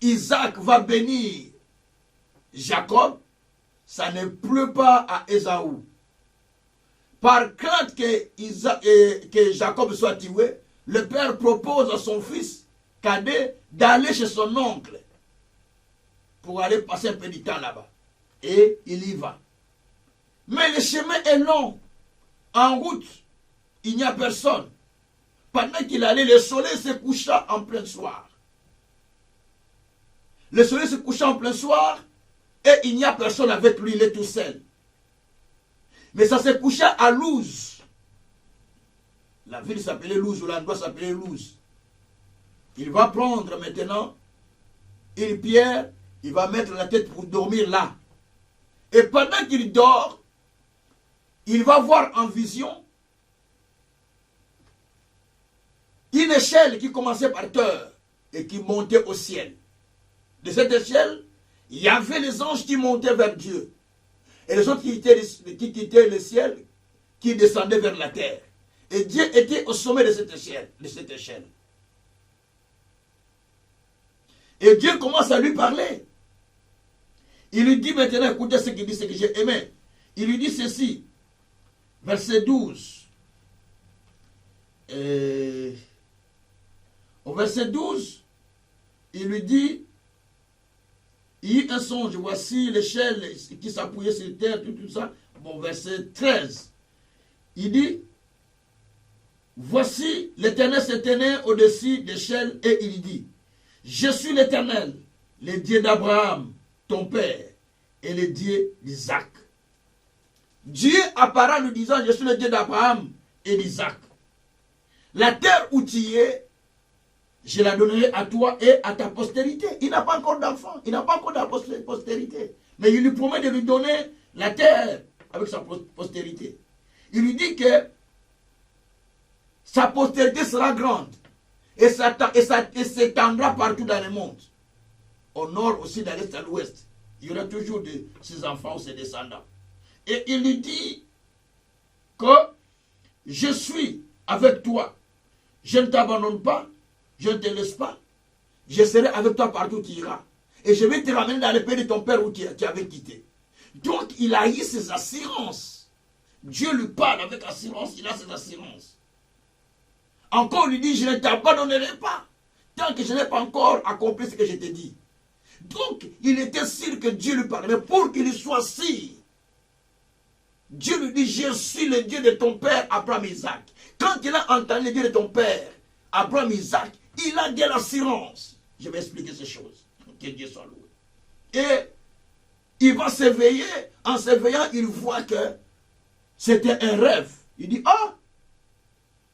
Isaac va bénir Jacob, ça ne pleut pas à Ésaü. Par crainte que Jacob soit tué, le père propose à son fils cadet d'aller chez son oncle pour aller passer un peu de temps là-bas. Et il y va. Mais le chemin est long. En route, il n'y a personne. Pendant qu'il allait, le soleil se coucha en plein soir. Le soleil se coucha en plein soir et il n'y a personne avec lui, il est tout seul. Mais ça se coucha à Luz. La ville s'appelait Luz, ou l'endroit s'appelait Luz. Il va prendre maintenant une pierre, il va mettre la tête pour dormir là. Et pendant qu'il dort, il va voir en vision une échelle qui commençait par terre et qui montait au ciel. De cette échelle, il y avait les anges qui montaient vers Dieu. Et les autres qui quittaient le ciel, qui descendaient vers la terre. Et Dieu était au sommet de cette échelle. Et Dieu commence à lui parler. Il lui dit maintenant, écoutez ce qu'il dit, ce que j'ai aimé. Il lui dit ceci, verset 12. Au verset 12, il lui dit, il y eut un songe, voici l'échelle qui s'appuyait sur terre, tout ça. Bon, verset 13, il dit, voici l'Éternel se tenait au-dessus d'échelle et il dit, je suis l'Éternel, le Dieu d'Abraham, ton père, et le Dieu d'Isaac. Dieu apparaît en lui disant, je suis le Dieu d'Abraham et d'Isaac. La terre où tu es, je la donnerai à toi et à ta postérité. Il n'a pas encore d'enfant, il n'a pas encore de postérité. Mais il lui promet de lui donner la terre avec sa postérité. Il lui dit que sa postérité sera grande et s'étendra partout dans le monde. Au nord, au sud, à l'est, à l'ouest. Il y aura toujours de ses enfants ou ses descendants. Et il lui dit que je suis avec toi. Je ne t'abandonne pas. Je ne te laisse pas. Je serai avec toi partout où tu iras. Et je vais te ramener dans le pays de ton père où tu avais quitté. Donc il a eu ses assurances. Dieu lui parle avec assurance. Il a ses assurances. Encore il lui dit, je ne t'abandonnerai pas. Tant que je n'ai pas encore accompli ce que je t'ai dit. Donc il était sûr que Dieu lui parlait. Mais pour qu'il soit sûr, Dieu lui dit, je suis le Dieu de ton père Abraham Isaac. Quand il a entendu le Dieu de ton père Abraham Isaac, il a de l'assurance. Je vais expliquer ces choses. Que Dieu soit loué. Et il va s'éveiller. En s'éveillant, il voit que c'était un rêve. Il dit, ah,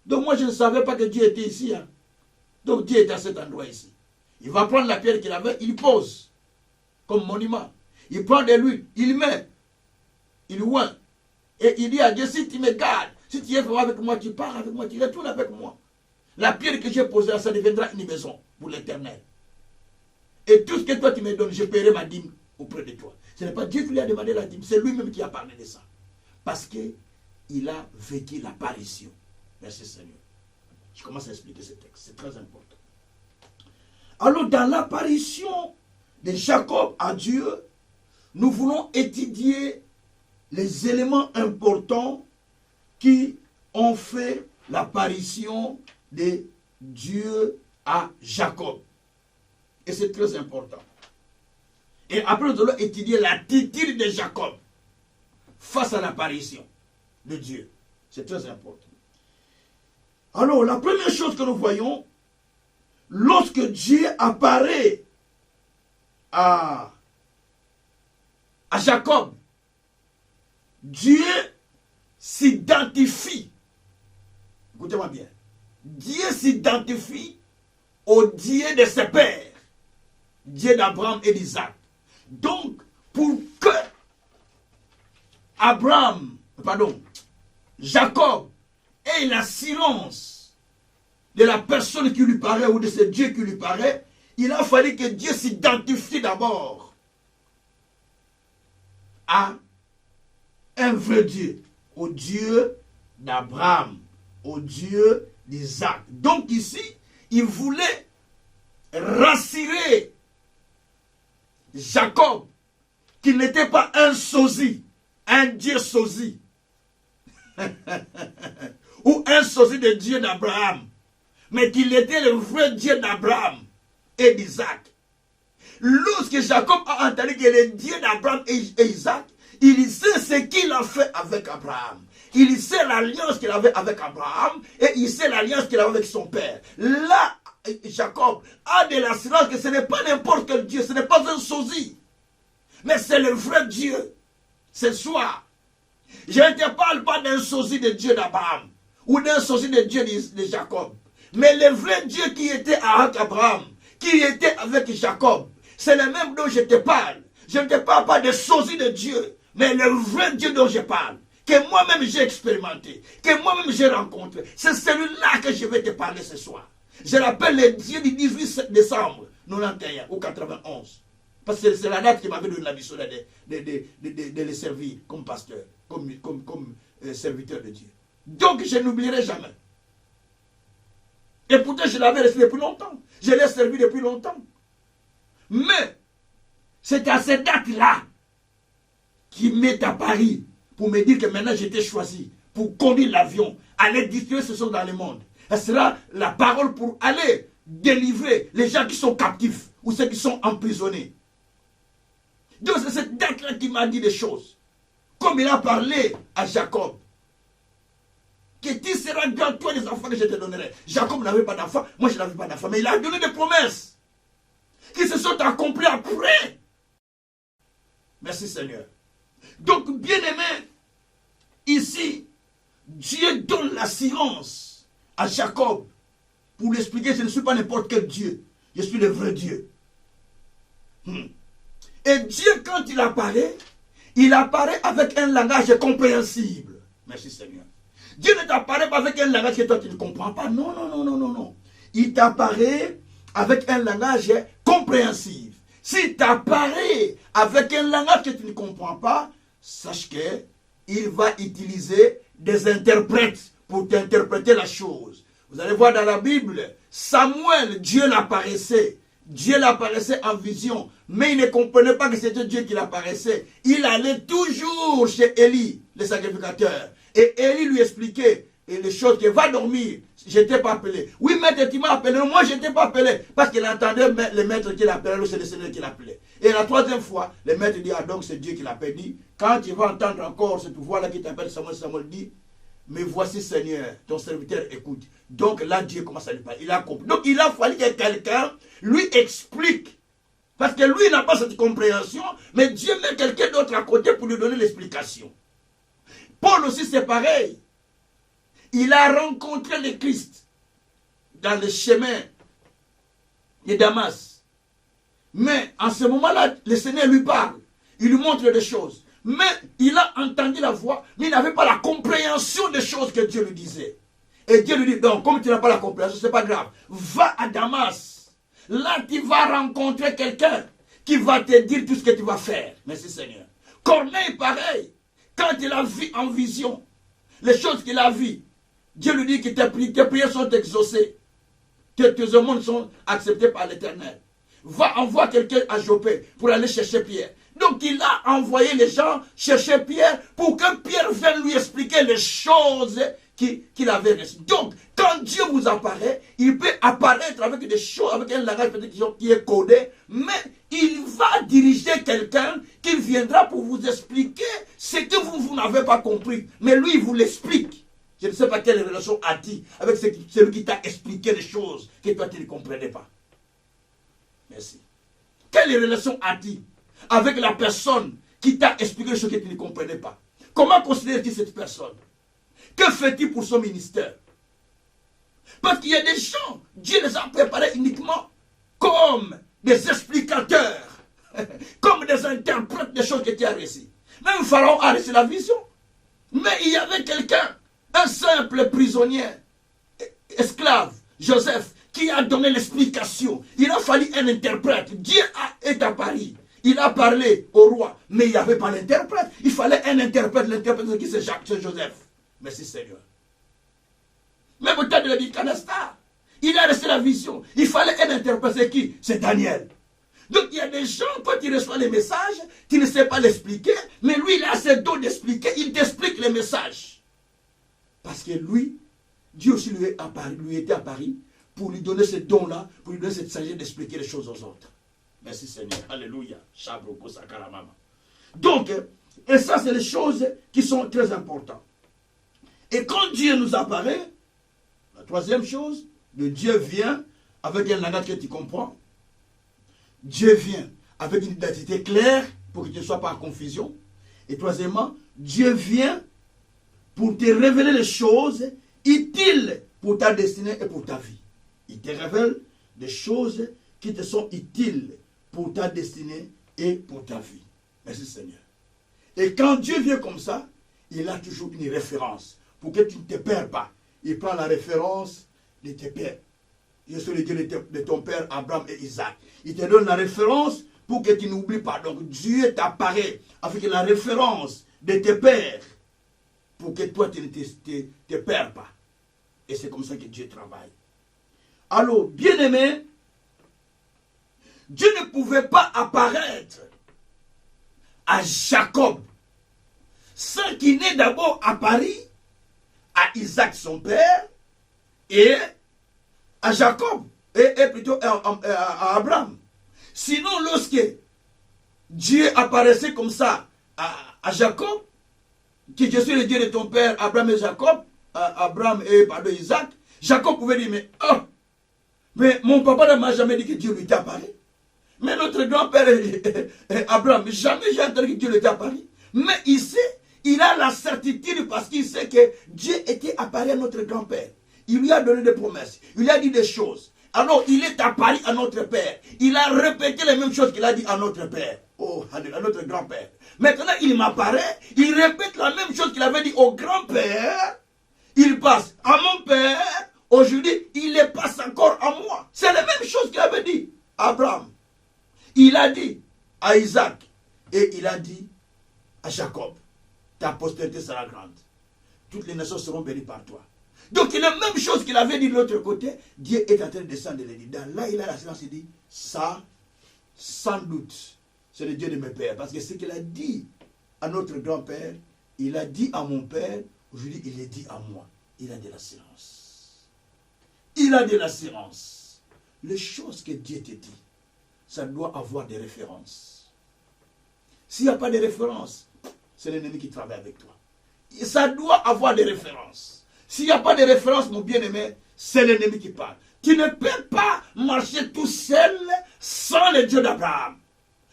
donc moi je ne savais pas que Dieu était ici. Hein. Donc Dieu est à cet endroit ici. Il va prendre la pierre qu'il avait, il pose comme monument. Il prend de l'huile, il met, il oint. Et il dit à Dieu, si tu me gardes, si tu es avec moi, tu pars avec moi, tu retournes avec moi. La pierre que j'ai posée, ça deviendra une maison pour l'Éternel. Et tout ce que toi tu me donnes, je paierai ma dîme auprès de toi. Ce n'est pas Dieu qui lui a demandé la dîme, c'est lui-même qui a parlé de ça. Parce qu'il a vécu l'apparition. Merci Seigneur. Je commence à expliquer ce texte, c'est très important. Alors dans l'apparition de Jacob à Dieu, nous voulons étudier les éléments importants qui ont fait l'apparition de Dieu à Jacob. Et c'est très important. Et après, nous allons étudier l'attitude de Jacob face à l'apparition de Dieu. C'est très important. Alors, la première chose que nous voyons, lorsque Dieu apparaît à Jacob, Dieu s'identifie. Écoutez-moi bien. Dieu s'identifie au Dieu de ses pères, Dieu d'Abraham et d'Isaac. Donc, pour que Jacob ait l'assurance de la personne qui lui paraît ou de ce Dieu qui lui paraît, il a fallu que Dieu s'identifie d'abord à un vrai Dieu, au Dieu d'Abraham, au Dieu d'Isaac. Donc ici, il voulait rassurer Jacob qu'il n'était pas un sosie, un Dieu sosie, ou un sosie de Dieu d'Abraham, mais qu'il était le vrai Dieu d'Abraham et d'Isaac. Lorsque Jacob a entendu que le Dieu d'Abraham et Isaac, il sait ce qu'il a fait avec Abraham. Il sait l'alliance qu'il avait avec Abraham et il sait l'alliance qu'il avait avec son père. Là, Jacob a de l'assurance que ce n'est pas n'importe quel Dieu, ce n'est pas un sosie, mais c'est le vrai Dieu. Ce soir, je ne te parle pas d'un sosie de Dieu d'Abraham ou d'un sosie de Dieu de Jacob, mais le vrai Dieu qui était avec Abraham, qui était avec Jacob, c'est le même dont je te parle. Je ne te parle pas de sosie de Dieu, mais le vrai Dieu dont je parle, que moi-même j'ai expérimenté, que moi-même j'ai rencontré. C'est celui-là que je vais te parler ce soir. Je rappelle le Dieu du 18 décembre 91 ou 91. Parce que c'est la date qui m'avait donné la mission de les servir comme pasteur, comme serviteur de Dieu. Donc je n'oublierai jamais. Et pourtant je l'avais resté depuis longtemps. Je l'ai servi depuis longtemps. Mais c'est à cette date-là qui m'est apparu pour me dire que maintenant j'étais choisi pour conduire l'avion, aller distribuer ce sont dans le monde. Ce sera la parole pour aller délivrer les gens qui sont captifs ou ceux qui sont emprisonnés. Donc c'est cette date-là qui m'a dit des choses. Comme il a parlé à Jacob. Que tu seras grand, toi, les enfants que je te donnerai. Jacob n'avait pas d'enfant, moi je n'avais pas d'enfant. Mais il a donné des promesses qui se sont accomplies après. Merci Seigneur. Donc, bien-aimé, ici, Dieu donne l'assurance à Jacob pour lui expliquer, je ne suis pas n'importe quel Dieu. Je suis le vrai Dieu. Et Dieu, quand il apparaît avec un langage compréhensible. Merci Seigneur. Dieu ne t'apparaît pas avec un langage que toi tu ne comprends pas. Non, non, non, non, non, non. Il t'apparaît avec un langage compréhensible. S'il t'apparaît avec un langage que tu ne comprends pas, sache qu'il va utiliser des interprètes pour t'interpréter la chose. Vous allez voir dans la Bible, Samuel, Dieu l'apparaissait. Dieu l'apparaissait en vision, mais il ne comprenait pas que c'était Dieu qui l'apparaissait. Il allait toujours chez Élie, le sacrificateur. Et Élie lui expliquait les choses, qu'il va dormir, je n'étais pas appelé. Oui, maître, tu m'as appelé. Moi, je n'étais pas appelé. Parce qu'il entendait le maître qui l'appelait, c'est le Seigneur qui l'appelait. Et la troisième fois, le maître dit, ah donc c'est Dieu qui l'appelle. Dit, quand tu vas entendre encore cette voix-là qui t'appelle Samuel, Samuel dit, mais voici Seigneur, ton serviteur écoute. Donc là, Dieu commence à lui parler. Il a compris. Donc il a fallu que quelqu'un lui explique. Parce que lui, il n'a pas cette compréhension, mais Dieu met quelqu'un d'autre à côté pour lui donner l'explication. Paul aussi, c'est pareil. Il a rencontré le Christ dans le chemin de Damas. Mais en ce moment-là, le Seigneur lui parle. Il lui montre des choses. Mais il a entendu la voix, mais il n'avait pas la compréhension des choses que Dieu lui disait. Et Dieu lui dit, donc, comme tu n'as pas la compréhension, ce n'est pas grave. Va à Damas. Là, tu vas rencontrer quelqu'un qui va te dire tout ce que tu vas faire. Merci Seigneur. Corneille, pareil. Quand il a vu en vision les choses qu'il a vues, Dieu lui dit que tes prières sont exaucées. Tes demandes sont acceptées par l'Éternel. Va, envoie quelqu'un à Jopé pour aller chercher Pierre. Donc il a envoyé les gens chercher Pierre pour que Pierre vienne lui expliquer les choses qu'il avait reçues. Donc quand Dieu vous apparaît, il peut apparaître avec des choses, avec un langage qui est codé, mais il va diriger quelqu'un qui viendra pour vous expliquer ce que vous n'avez pas compris. Mais lui, il vous l'explique. Je ne sais pas quelle relation a-t-il avec celui qui t'a expliqué les choses que toi tu ne comprenais pas. Merci. Quelle relation a-t-il avec la personne qui t'a expliqué les choses que tu ne comprenais pas? Comment considères-tu cette personne? Que fait-il pour son ministère? Parce qu'il y a des gens, Dieu les a préparés uniquement comme des explicateurs, comme des interprètes des choses que tu as reçues. Même Pharaon a reçu la vision. Mais il y avait quelqu'un, un simple prisonnier, esclave, Joseph, qui a donné l'explication. Il a fallu un interprète. Dieu est à Paris. Il a parlé au roi, mais il n'y avait pas l'interprète. Il fallait un interprète. L'interprète, qui c'est Joseph. Merci Seigneur. Même au temps de Nebuchadnezzar, il a reçu la vision. Il fallait un interprète. C'est qui? C'est Daniel. Donc il y a des gens, quand tu reçois les messages, tu ne sais pas l'expliquer, mais lui, il a ses dons d'expliquer. Il t'explique les messages. Parce que lui, Dieu aussi lui était apparu pour lui donner ce don-là, pour lui donner cette sagesse d'expliquer les choses aux autres. Merci Seigneur. Alléluia. Donc, et ça, c'est les choses qui sont très importantes. Et quand Dieu nous apparaît, la troisième chose, Dieu vient avec un langage que tu comprends. Dieu vient avec une identité claire pour que tu ne sois pas en confusion. Et troisièmement, Dieu vient pour te révéler les choses utiles pour ta destinée et pour ta vie. Il te révèle des choses qui te sont utiles pour ta destinée et pour ta vie. Merci Seigneur. Et quand Dieu vient comme ça, il a toujours une référence pour que tu ne te perds pas. Il prend la référence de tes pères. Je suis le Dieu de ton père Abraham et Isaac. Il te donne la référence pour que tu n'oublies pas. Donc Dieu t'apparaît avec la référence de tes pères pour que toi tu ne te perds pas. Et c'est comme ça que Dieu travaille. Alors, bien-aimé, Dieu ne pouvait pas apparaître à Jacob sans qu'il n'ait d'abord apparu à Isaac son père et à Jacob et plutôt à Abraham. Sinon, lorsque Dieu apparaissait comme ça à Jacob, que je suis le Dieu de ton père, Abraham et Jacob, Abraham et Isaac, Jacob pouvait dire, mais mon papa ne m'a jamais dit que Dieu lui était apparu. Mais notre grand-père Abraham, jamais j'ai entendu que Dieu lui était apparu. Mais il sait, il a la certitude parce qu'il sait que Dieu était apparu à notre grand-père. Il lui a donné des promesses, il lui a dit des choses. Alors il est apparu à notre père. Il a répété les mêmes choses qu'il a dit à notre père. Oh, à notre grand-père. Maintenant, il m'apparaît, il répète la même chose qu'il avait dit au grand-père. Il passe à mon père. Aujourd'hui, il les passe encore à moi. C'est la même chose qu'il avait dit à Abraham. Il a dit à Isaac et il a dit à Jacob, ta postérité sera grande. Toutes les nations seront bénies par toi. Donc, il a la même chose qu'il avait dit de l'autre côté. Dieu est en train de descendre et de dire. Là, il a la silence, il dit, ça, sans doute, c'est le Dieu de mes pères. Parce que ce qu'il a dit à notre grand-père, il a dit à mon père, aujourd'hui, il est dit à moi. Il a de l'assurance. Il a de l'assurance. Les choses que Dieu te dit, ça doit avoir des références. S'il n'y a pas de références, c'est l'ennemi qui travaille avec toi. Ça doit avoir des références. S'il n'y a pas de référence, mon bien-aimé, c'est l'ennemi qui parle. Tu ne peux pas marcher tout seul sans le Dieu d'Abraham,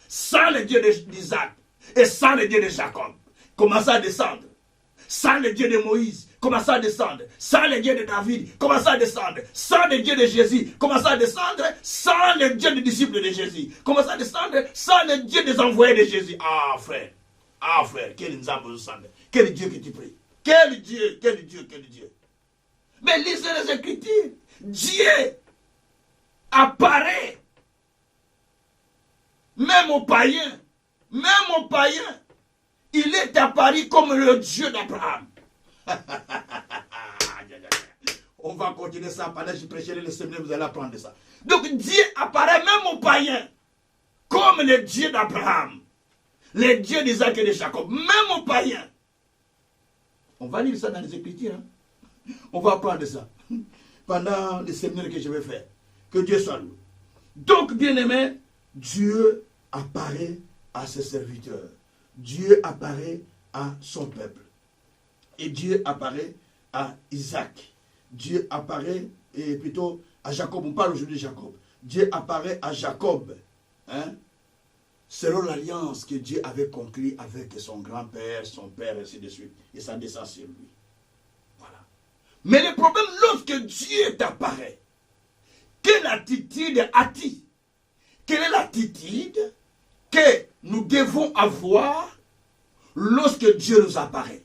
sans le Dieu d'Isaac et sans le Dieu de Jacob. Commence à descendre. Sans le Dieu de Moïse, commence à descendre. Sans le Dieu de David, commence à descendre. Sans le Dieu de Jésus, commence à descendre. Sans le Dieu des disciples de Jésus, commence à descendre. Sans le Dieu des envoyés de Jésus. Ah frère, quel Dieu que tu pries. Quel Dieu. Mais lisez les Écritures. Dieu apparaît. Même aux païens. Il est apparu comme le Dieu d'Abraham. On va continuer ça pendant que je prêcherai le séminaire, vous allez apprendre ça. Donc Dieu apparaît même aux païens comme le Dieu d'Abraham, le Dieu d'Isaac et de Jacob, même aux païens. On va lire ça dans les Écritures. Hein? On va apprendre ça pendant le séminaire que je vais faire. Que Dieu soit loué. Donc, bien-aimé, Dieu apparaît à ses serviteurs. Dieu apparaît à son peuple. Et Dieu apparaît à Isaac. Dieu apparaît, et plutôt à Jacob. On parle aujourd'hui de Jacob. Dieu apparaît à Jacob. Hein? Selon l'alliance que Dieu avait conclue avec son grand-père, son père, et ainsi de suite. Et ça descend sur lui. Voilà. Mais le problème, lorsque Dieu t'apparaît, quelle attitude as-tu? Quelle est l'attitude que nous devons avoir lorsque Dieu nous apparaît?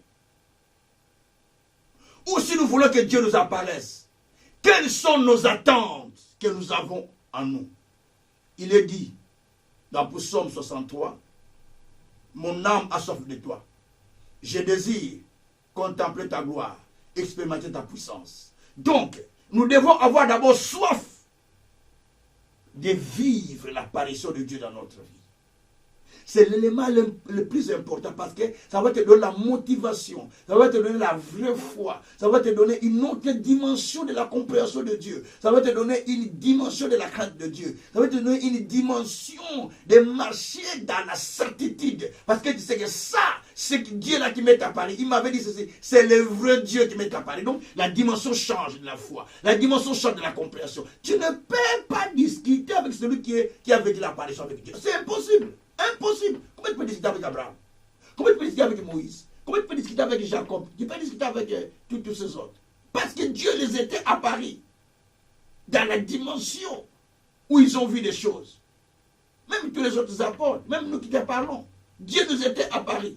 Ou si nous voulons que Dieu nous apparaisse, quelles sont nos attentes que nous avons en nous? Il est dit dans Psaume 63, mon âme a soif de toi. Je désire contempler ta gloire, expérimenter ta puissance. Donc, nous devons avoir d'abord soif de vivre l'apparition de Dieu dans notre vie. C'est l'élément le plus important parce que ça va te donner la motivation, ça va te donner la vraie foi, ça va te donner une autre dimension de la compréhension de Dieu, ça va te donner une dimension de la crainte de Dieu, ça va te donner une dimension de marcher dans la certitude parce que tu sais que ça, c'est Dieu là qui m'est apparu. Il m'avait dit ceci, c'est le vrai Dieu qui m'est apparu. Donc la dimension change de la foi, la dimension change de la compréhension. Tu ne peux pas discuter avec celui qui a vécu l'apparition avec Dieu. C'est impossible. Impossible. Comment tu peux discuter avec Abraham? Comment tu peux discuter avec Moïse? Comment tu peux discuter avec Jacob? Tu peux discuter avec tous ces autres. Parce que Dieu les était apparus dans la dimension où ils ont vu des choses. Même tous les autres apôtres, même nous qui te parlons, Dieu nous était apparus.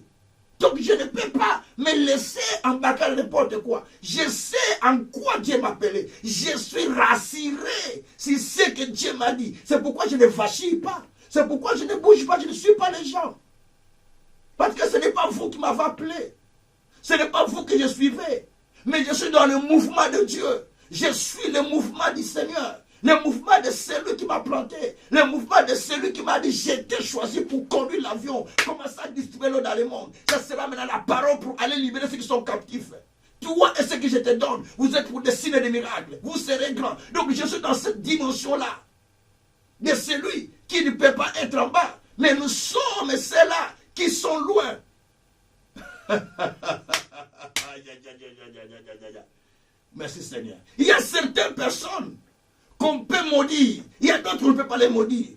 Donc je ne peux pas me laisser embarquer à n'importe quoi. Je sais en quoi Dieu m'a appelé. Je suis rassuré si c'est ce que Dieu m'a dit. C'est pourquoi je ne vacille pas. C'est pourquoi je ne bouge pas, je ne suis pas les gens. Parce que ce n'est pas vous qui m'avez appelé. Ce n'est pas vous que je suivais. Mais je suis dans le mouvement de Dieu. Je suis le mouvement du Seigneur. Le mouvement de celui qui m'a planté. Le mouvement de celui qui m'a dit, j'ai été choisi pour conduire l'avion. Commencer à distribuer l'eau dans le monde. Ça sera maintenant la parole pour aller libérer ceux qui sont captifs. Toi et ce que je te donne, vous êtes pour des signes des miracles. Vous serez grands. Donc je suis dans cette dimension-là. De celui qui ne peut pas être en bas. Mais nous sommes ceux-là qui sont loin. Merci Seigneur. Il y a certaines personnes qu'on peut maudire. Il y a d'autres qu'on ne peut pas les maudire.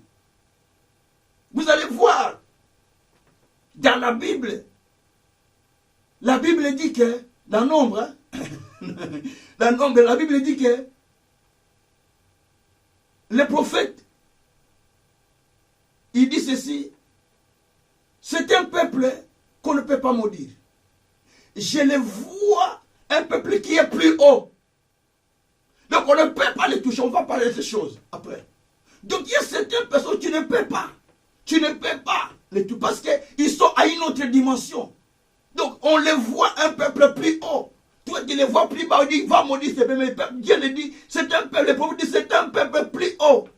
Vous allez voir, dans la Bible dit que, dans Nombre, dans Nombre, la Bible dit que le prophète, il dit ceci, c'est un peuple qu'on ne peut pas maudire. Je le vois, un peuple qui est plus haut. Donc on ne peut pas les toucher, on va parler de ces choses après. Donc il y a certaines personnes qui ne peuvent pas. Tu ne peux pas les toucher parce qu'ils sont à une autre dimension. Donc on les voit un peuple plus haut. Toi tu les vois plus bas, on dit va maudire ce peuple. Dieu le dit, c'est un peuple, le prophète dit c'est un peuple plus haut.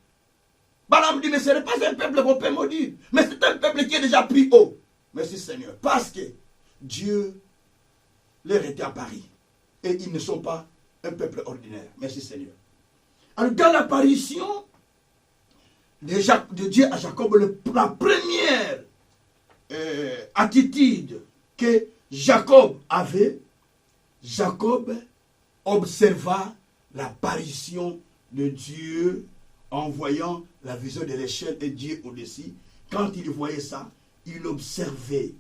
Balaam dit mais ce n'est pas un peuple qu'on peut maudire, mais c'est un peuple qui est déjà plus haut. Merci Seigneur. Parce que Dieu leur était apparu. Et ils ne sont pas un peuple ordinaire. Merci Seigneur. Alors dans l'apparition de Dieu à Jacob, la première attitude que Jacob avait, Jacob observa l'apparition de Dieu en voyant la vision de l'échelle et Dieu au-dessus. Quand il voyait ça, il observait.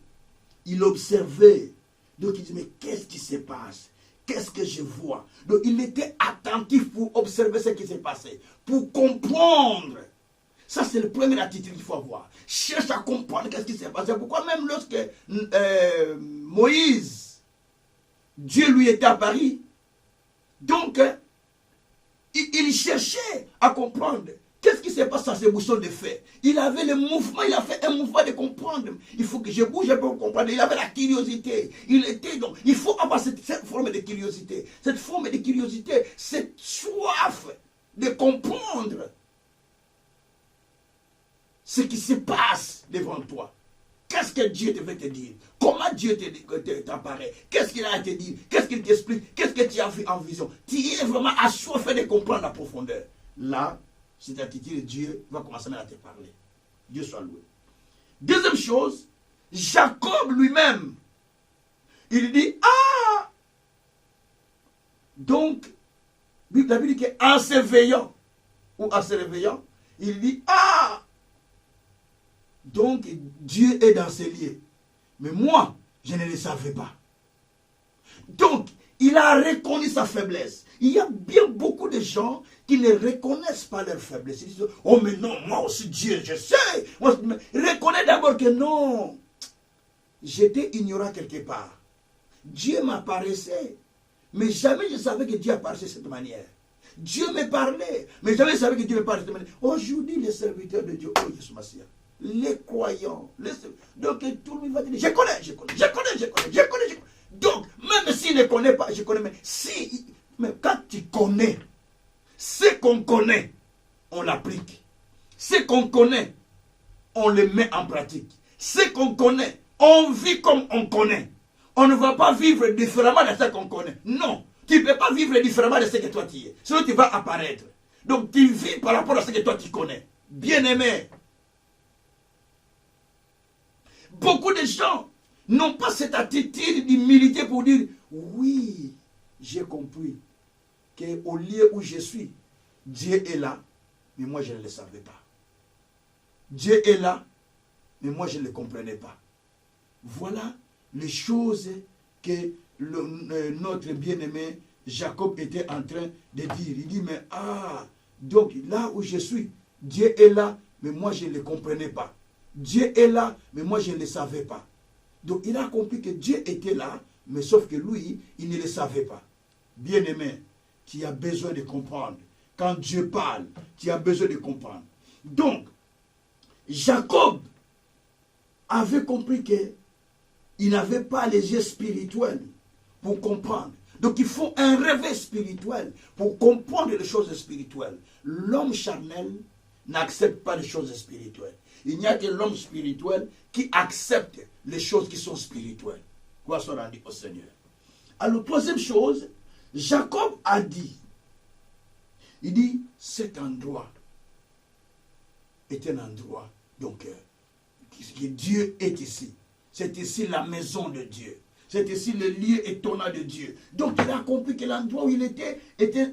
Il observait. Donc il dit, mais qu'est-ce qui se passe? Qu'est-ce que je vois? Donc il était attentif pour observer ce qui s'est passé, pour comprendre. Ça, c'est le premier attitude qu'il faut avoir. Cherche à comprendre qu'est-ce qui s'est passé. Pourquoi même lorsque Moïse, Dieu lui était apparu, donc il cherchait à comprendre. Qu'est-ce qui se passe dans ces boussons de fer? Il avait le mouvement, il a fait un mouvement de comprendre. Il faut que je bouge un peu pour comprendre. Il avait la curiosité. Il faut avoir cette forme de curiosité. Cette forme de curiosité, cette soif de comprendre ce qui se passe devant toi. Qu'est-ce que Dieu devait te dire? Comment Dieu t'apparaît? Qu'est-ce qu'il a à te dire? Qu'est-ce qu'il t'explique? Qu'est-ce que tu as vu en vision? Tu es vraiment assoiffé de comprendre la profondeur. Là, cette attitude, Dieu va commencer à te parler. Dieu soit loué. Deuxième chose, Jacob lui-même, il dit, ah! Donc, la Bible dit qu'en s'éveillant, ou en se réveillant, il dit, ah! Donc, Dieu est dans ses lieux. Mais moi, je ne le savais pas. Donc, il a reconnu sa faiblesse. Il y a bien beaucoup de gens qui ne reconnaissent pas leur faiblesse. Ils disent, oh mais non, moi aussi Dieu, je sais. Reconnais d'abord que non. J'étais ignorant quelque part. Dieu m'apparaissait. Mais jamais je savais que Dieu apparaissait de cette manière. Dieu me parlait. Mais jamais je savais que Dieu me parlait de cette manière. Aujourd'hui, les serviteurs de Dieu, oh Jésus Massia, les croyants, donc tout le monde va dire, je connais. Donc, même s'il ne connaît pas, je connais, mais quand tu connais, ce qu'on connaît, on l'applique. Ce qu'on connaît, on le met en pratique. Ce qu'on connaît, on vit comme on connaît. On ne va pas vivre différemment de ce qu'on connaît. Non, tu ne peux pas vivre différemment de ce que toi tu es. Sinon tu vas apparaître. Donc tu vis par rapport à ce que toi tu connais. Bien-aimé. Beaucoup de gens n'ont pas cette attitude d'humilité pour dire, oui, j'ai compris qu'au lieu où je suis, Dieu est là, mais moi je ne le savais pas. Dieu est là, mais moi je ne le comprenais pas. Voilà les choses que notre bien-aimé Jacob était en train de dire. Il dit, mais donc là où je suis, Dieu est là, mais moi je ne le comprenais pas. Dieu est là, mais moi je ne le savais pas. Donc il a compris que Dieu était là, mais sauf que lui, il ne le savait pas. Bien-aimé, tu as besoin de comprendre. Quand Dieu parle, tu as besoin de comprendre. Donc, Jacob avait compris qu'il n'avait pas les yeux spirituels pour comprendre. Donc il faut un réveil spirituel pour comprendre les choses spirituelles. L'homme charnel n'accepte pas les choses spirituelles. Il n'y a que l'homme spirituel qui accepte les choses qui sont spirituelles. Quoi soit rendu au Seigneur. Alors, troisième chose, Jacob a dit, il dit, cet endroit est un endroit, donc, que Dieu est ici. C'est ici la maison de Dieu. C'est ici le lieu étonnant de Dieu. Donc il a compris que l'endroit où il était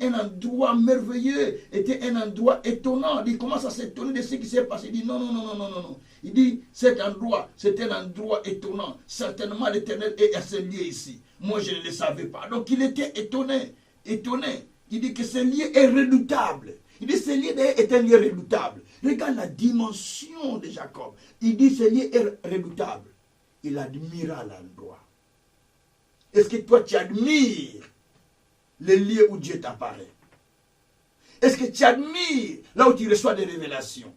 un endroit merveilleux, était un endroit étonnant. Il commence à s'étonner de ce qui s'est passé. Il dit non, non, non, non, non, non, non. Il dit cet endroit, c'est un endroit étonnant. Certainement l'Éternel est à ce lieu ici. Moi je ne le savais pas. Donc il était étonné, étonné. Il dit que ce lieu est redoutable. Il dit ce lieu est un lieu redoutable. Regarde la dimension de Jacob. Il dit ce lieu est redoutable. Il admira l'endroit. Est-ce que toi tu admires le lieu où Dieu t'apparaît? Est-ce que tu admires là où tu reçois des révélations?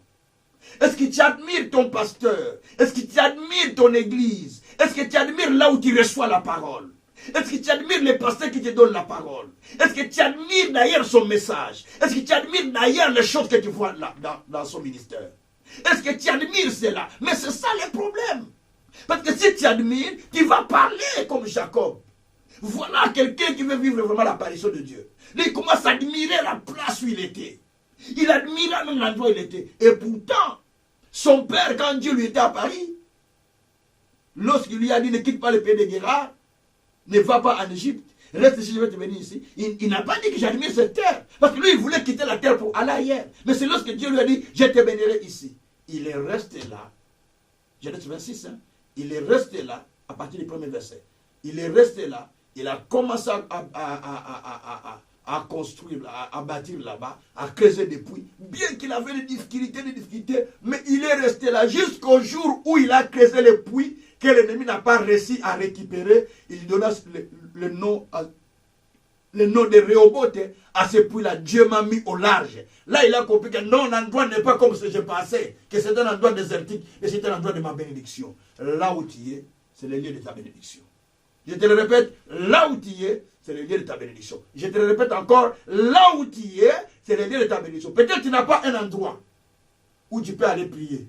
Est-ce que tu admires ton pasteur? Est-ce que tu admires ton église? Est-ce que tu admires là où tu reçois la parole? Est-ce que tu admires les pasteurs qui te donnent la parole? Est-ce que tu admires d'ailleurs son message? Est-ce que tu admires d'ailleurs les choses que tu vois là, dans son ministère? Est-ce que tu admires cela? Mais c'est ça le problème. Parce que si tu admires, tu vas parler comme Jacob. Voilà quelqu'un qui veut vivre vraiment l'apparition de Dieu. Il commence à admirer la place où il était. Il admira même l'endroit où il était. Et pourtant, son père, quand Dieu lui était à Paris, lorsqu'il lui a dit ne quitte pas le pays de Guérard, ne va pas en Égypte, reste ici, je vais te venir ici. Il n'a pas dit que j'admire cette terre. Parce que lui, il voulait quitter la terre pour aller ailleurs. Mais c'est lorsque Dieu lui a dit, je te bénirai ici. Il est resté là. Genèse 26, hein. Il est resté là, à partir du premier verset. Il est resté là, il a commencé à construire, à bâtir là-bas, à creuser des puits. Bien qu'il avait des difficultés, mais il est resté là jusqu'au jour où il a creusé les puits que l'ennemi n'a pas réussi à récupérer. Il donna le nom de Rehoboth à ce puits-là. Dieu m'a mis au large. Là, il a compris que non, l'endroit n'est pas comme ce que je pensais, que c'est un endroit désertique, mais c'est un endroit de ma bénédiction. Là où tu es, c'est le lieu de ta bénédiction. Je te le répète, là où tu es, c'est le lieu de ta bénédiction. Je te le répète encore, là où tu es, c'est le lieu de ta bénédiction. Peut-être que tu n'as pas un endroit où tu peux aller prier.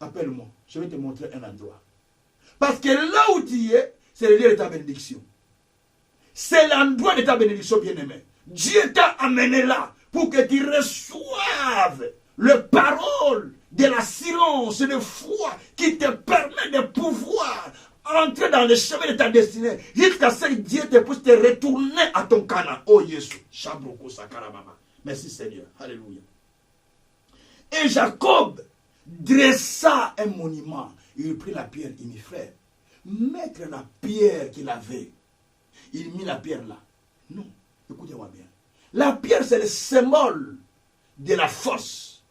Appelle-moi, je vais te montrer un endroit. Parce que là où tu es, c'est le lieu de ta bénédiction. C'est l'endroit de ta bénédiction, bien-aimé. Dieu t'a amené là pour que tu reçoives le parole de l'assurance et de foi qui te permet de pouvoir entrer dans le chemin de ta destinée jusqu'à ce que Dieu te puisse te retourner à ton Canaan. Oh Jésus. Merci Seigneur. Alléluia. Et Jacob dressa un monument. Il prit la pierre, il mit frère. Mettre la pierre qu'il avait. Il mit la pierre là. Non, écoutez-moi bien. La pierre, c'est le symbole de la force.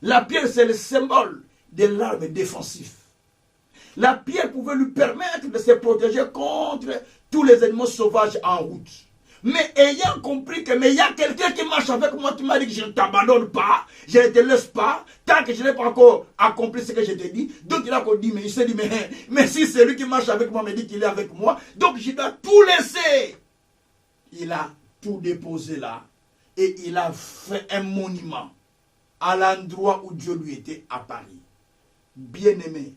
La pierre, c'est le symbole de l'arme défensif. La pierre pouvait lui permettre de se protéger contre tous les animaux sauvages en route. Mais ayant compris que il y a quelqu'un qui marche avec moi, qui m'a dit que je ne t'abandonne pas, je ne te laisse pas, tant que je n'ai pas encore accompli ce que je t'ai dit. Donc il a encore dit, mais il s'est dit, mais si c'est lui qui marche avec moi me dit qu'il est avec moi, donc je dois tout laisser. Il a tout déposé là et il a fait un monument à l'endroit où Dieu lui était apparu. Bien-aimé,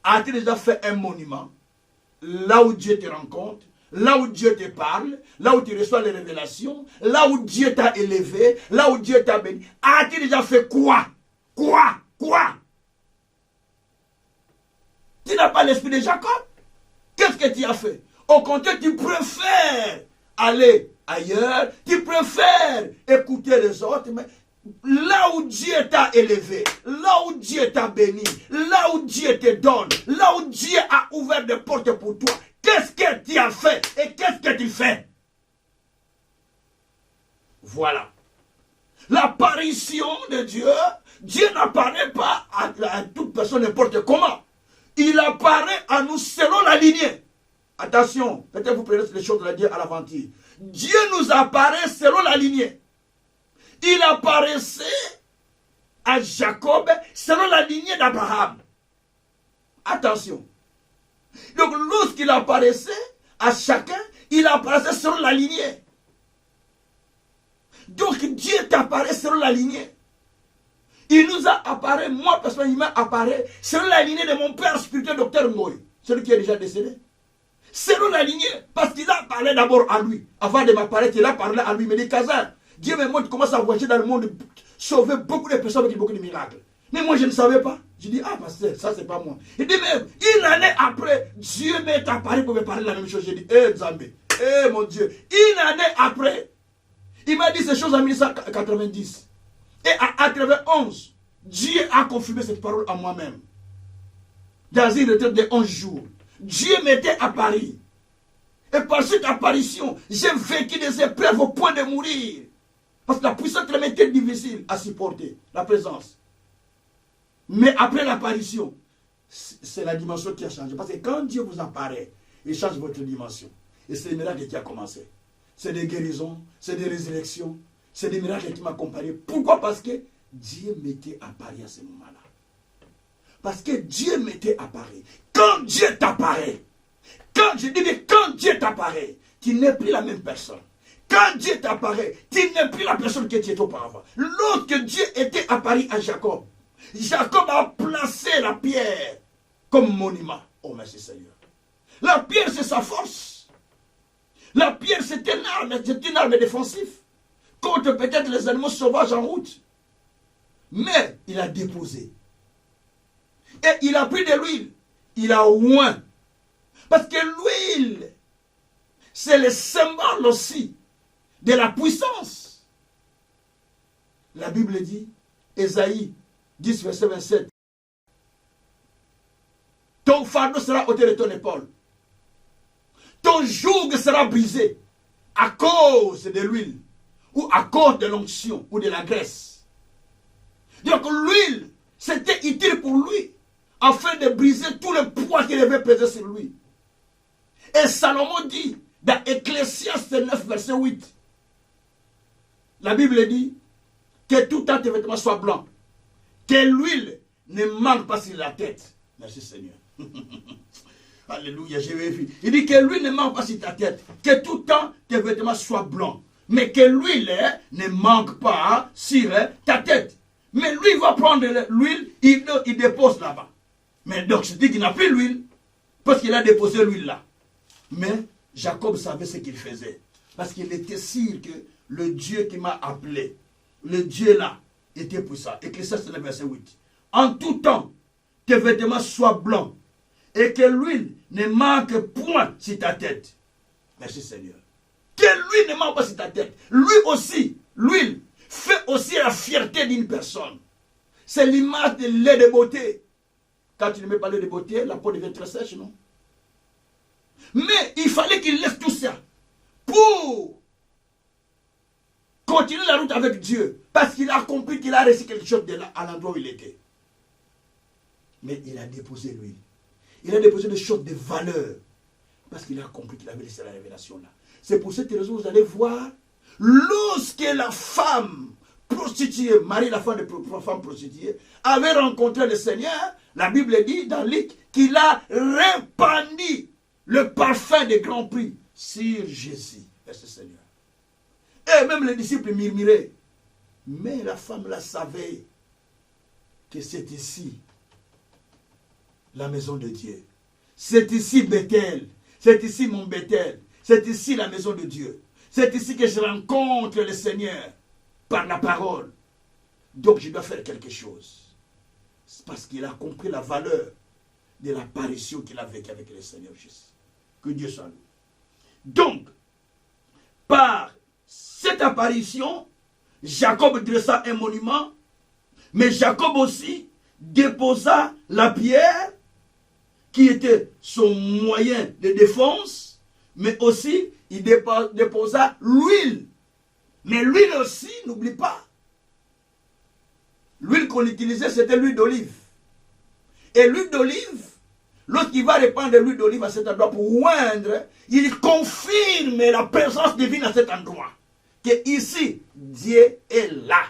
as-tu déjà fait un monument là où Dieu te rencontre, là où Dieu te parle, là où tu reçois les révélations, là où Dieu t'a élevé, là où Dieu t'a béni? As-tu déjà fait quoi? Quoi? Tu n'as pas l'esprit de Jacob? Qu'est-ce que tu as fait? Au contraire, tu préfères aller ailleurs, tu préfères écouter les autres, mais là où Dieu t'a élevé, là où Dieu t'a béni, là où Dieu te donne, là où Dieu a ouvert des portes pour toi, qu'est-ce que tu as fait et qu'est-ce que tu fais? Voilà. L'apparition de Dieu, Dieu n'apparaît pas à toute personne n'importe comment. Il apparaît à nous selon la lignée. Attention, peut-être vous prenez les choses de la dire à l'aventure. Dieu nous apparaît selon la lignée. Il apparaissait à Jacob selon la lignée d'Abraham. Attention. Donc lorsqu'il apparaissait à chacun, il apparaissait selon la lignée. Donc Dieu t'apparaît selon la lignée. Il nous a apparu, moi personnellement, il m'a apparu selon la lignée de mon père spirituel, docteur Ngoy, celui qui est déjà décédé. Selon la lignée, parce qu'il a parlé d'abord à lui. Avant de m'apparaître, il a parlé à lui. Mais dit, Kazan, Dieu me montre comment ça voyager dans le monde, sauver beaucoup de personnes avec beaucoup de miracles. Mais moi, je ne savais pas. Je dis, ah, pasteur, ça, c'est pas moi. Il dit, mais une année après, Dieu m'est apparu pour me parler de la même chose. J'ai dit, Nzambé, mon Dieu. Une année après, il m'a dit ces choses en 1990. Et à 91, Dieu a confirmé cette parole à moi-même. Dans une retraite de 11 jours. Dieu m'était apparu. Et par cette apparition, j'ai vécu des épreuves au point de mourir. Parce que la puissance m'était difficile à supporter, la présence. Mais après l'apparition, c'est la dimension qui a changé. Parce que quand Dieu vous apparaît, il change votre dimension. Et c'est le miracle qui a commencé. C'est des guérisons, c'est des résurrections, c'est des miracles qui m'accompagnaient. Pourquoi? Parce que Dieu m'était apparu à ce moment-là. Parce que Dieu m'était apparu. Quand Dieu t'apparaît, quand Dieu t'apparaît, tu n'es plus la même personne. Quand Dieu t'apparaît, tu n'es plus la personne que tu étais auparavant. Lorsque Dieu était apparu à Jacob, Jacob a placé la pierre comme monument. Oh merci Seigneur. La pierre c'est sa force. La pierre c'est une arme défensive contre peut-être les animaux sauvages en route. Mais il a déposé. Et il a pris de l'huile. Il a oint. Parce que l'huile, c'est le symbole aussi de la puissance. La Bible dit, Ésaïe 10, verset 27. Ton fardeau sera ôté de ton épaule. Ton joug sera brisé à cause de l'huile ou à cause de l'onction ou de la graisse. Donc l'huile, c'était utile pour lui afin de briser tout le poids qu'il avait pesé sur lui. Et Salomon dit dans Ecclésiaste 9, verset 8, la Bible dit que tout temps tes vêtements soient blancs, que l'huile ne manque pas sur la tête. Merci Seigneur. Alléluia, j'ai vu. Il dit que l'huile ne manque pas sur ta tête, que tout temps tes vêtements soient blancs, mais que l'huile ne manque pas sur ta tête. Mais lui, il va prendre l'huile, il dépose là-bas. Mais donc, je dis qu'il n'a plus l'huile, parce qu'il a déposé l'huile là. Mais Jacob savait ce qu'il faisait. Parce qu'il était sûr que le Dieu qui m'a appelé, le Dieu là, était puissant. Ecclésiaste 9, verset 8. En tout temps, tes vêtements soient blancs, et que l'huile ne manque point sur ta tête. Merci Seigneur. Que l'huile ne manque pas sur ta tête. Lui aussi, l'huile, fait aussi la fierté d'une personne. C'est l'image de lait de beauté. Quand tu ne mets pas lait de beauté, la peau devient très sèche, non? Mais il fallait qu'il laisse tout ça pour continuer la route avec Dieu. Parce qu'il a compris qu'il a réussi quelque chose de là, à l'endroit où il était. Mais il a déposé l'huile. Il a déposé des choses de valeur. Parce qu'il a compris qu'il avait laissé la révélation là. C'est pour cette raison que vous allez voir, lorsque la femme prostituée, Marie la femme prostituée, avait rencontré le Seigneur, la Bible dit dans Luc qu'il a répandu le parfum de grand prix sur Jésus. Merci Seigneur. Et même les disciples murmuraient. Mais la femme la savait que c'est ici la maison de Dieu. C'est ici Bethel. C'est ici mon Bethel. C'est ici la maison de Dieu. C'est ici que je rencontre le Seigneur par la parole. Donc je dois faire quelque chose. C'est parce qu'il a compris la valeur de l'apparition qu'il a vécue avec le Seigneur Jésus. Que Dieu soit loué. Donc, par cette apparition, Jacob dressa un monument, mais Jacob aussi déposa la pierre qui était son moyen de défense, mais aussi il déposa l'huile. Mais l'huile aussi, n'oublie pas, l'huile qu'on utilisait, c'était l'huile d'olive. Et l'huile d'olive, lorsqu'il va répandre l'huile d'olive à cet endroit pour oindre, il confirme la présence divine à cet endroit. Que ici, Dieu est là.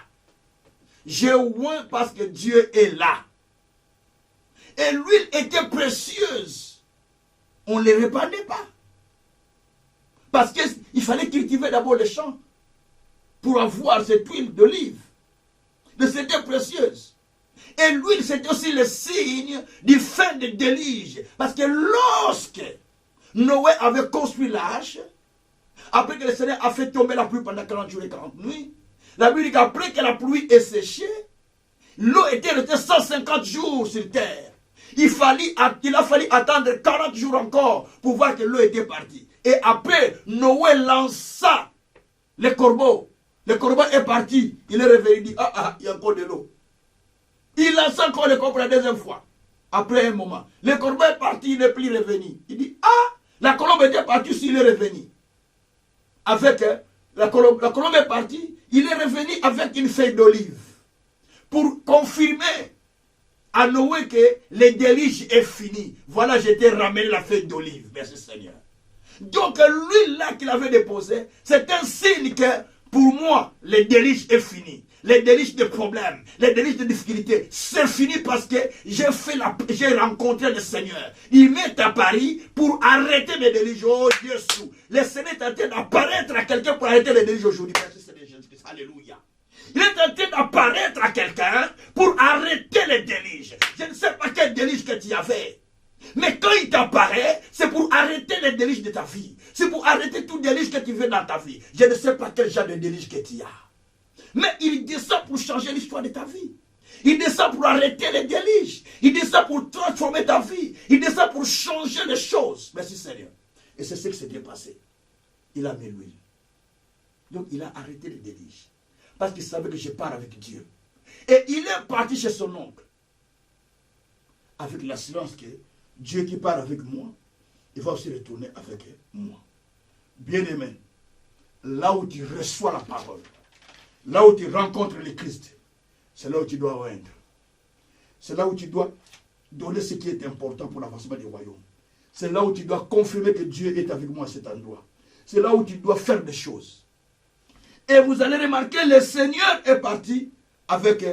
Je oins parce que Dieu est là. Et l'huile était précieuse. On ne les répandait pas. Parce qu'il fallait cultiver d'abord les champs pour avoir cette huile d'olive. Mais c'était précieuse. Et l'huile, c'était aussi le signe du fin de déluge. Parce que lorsque Noé avait construit l'arche. Après que le Seigneur a fait tomber la pluie pendant 40 jours et 40 nuits, la Bible dit qu'après que la pluie est séchée, l'eau était restée 150 jours sur terre. Il a fallu attendre 40 jours encore pour voir que l'eau était partie. Et après, Noé lança les corbeaux. Le corbeau est parti. Il est revenu, il dit, il y a encore de l'eau. Il lança encore les corbeaux la deuxième fois. Après un moment, le corbeau est parti, il n'est plus revenu. Il dit, la colombe était partie, s'il est revenu. Avec, la colombe est partie, il est revenu avec une feuille d'olive. Pour confirmer à Noé que le déluge est fini. Voilà, j'ai été ramené la feuille d'olive. Merci Seigneur. Donc l'huile là qu'il avait déposée, c'est un signe que pour moi, le déluge est fini. Les déluges de problèmes, les déluges de difficultés, c'est fini parce que j'ai rencontré le Seigneur. Il m'est apparu pour arrêter mes déluges. Oh Dieu, le Seigneur est en train d'apparaître à quelqu'un pour arrêter les déluges aujourd'hui. Merci Seigneur Jésus-Christ. Alléluia. Il est en train d'apparaître à quelqu'un pour arrêter les déluges. Je ne sais pas quel déluge que tu avais. Mais quand il t'apparaît, c'est pour arrêter les déluges de ta vie. C'est pour arrêter tout déluge que tu veux dans ta vie. Je ne sais pas quel genre de déluge que tu as. Mais il descend pour changer l'histoire de ta vie. Il descend pour arrêter les déluges. Il descend pour transformer ta vie. Il descend pour changer les choses. Merci Seigneur. Et c'est ce qui s'est passé. Il a mis l'huile. Donc il a arrêté les déluges. Parce qu'il savait que je pars avec Dieu. Et il est parti chez son oncle. Avec l'assurance que Dieu qui part avec moi, il va aussi retourner avec moi. Bien-aimé, là où tu reçois la parole, là où tu rencontres le Christ, c'est là où tu dois rendre. C'est là où tu dois donner ce qui est important pour l'avancement du royaume. C'est là où tu dois confirmer que Dieu est avec moi à cet endroit. C'est là où tu dois faire des choses. Et vous allez remarquer, le Seigneur est parti avec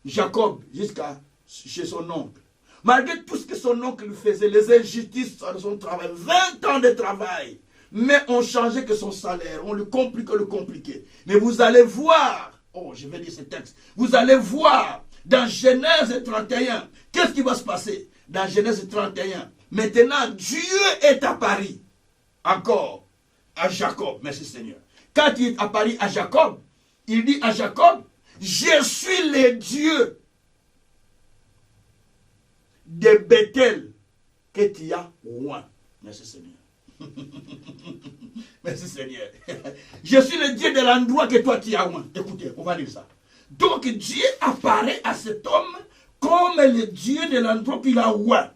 Jacob jusqu'à chez son oncle. Malgré tout ce que son oncle faisait, les injustices de son travail, 20 ans de travail, mais on changeait que son salaire, on le compliquait. Mais vous allez voir, je vais dire ce texte, vous allez voir dans Genèse 31, qu'est-ce qui va se passer? Dans Genèse 31, maintenant Dieu est apparu encore à Jacob, merci Seigneur. Quand il est apparu à Jacob, il dit à Jacob, je suis le Dieu de Bethel que tu as loin. Merci Seigneur. Merci Seigneur. Je suis le Dieu de l'endroit que toi tu as loin. Écoutez, on va lire ça. Donc Dieu apparaît à cet homme comme le Dieu de l'endroit qu'il a loin.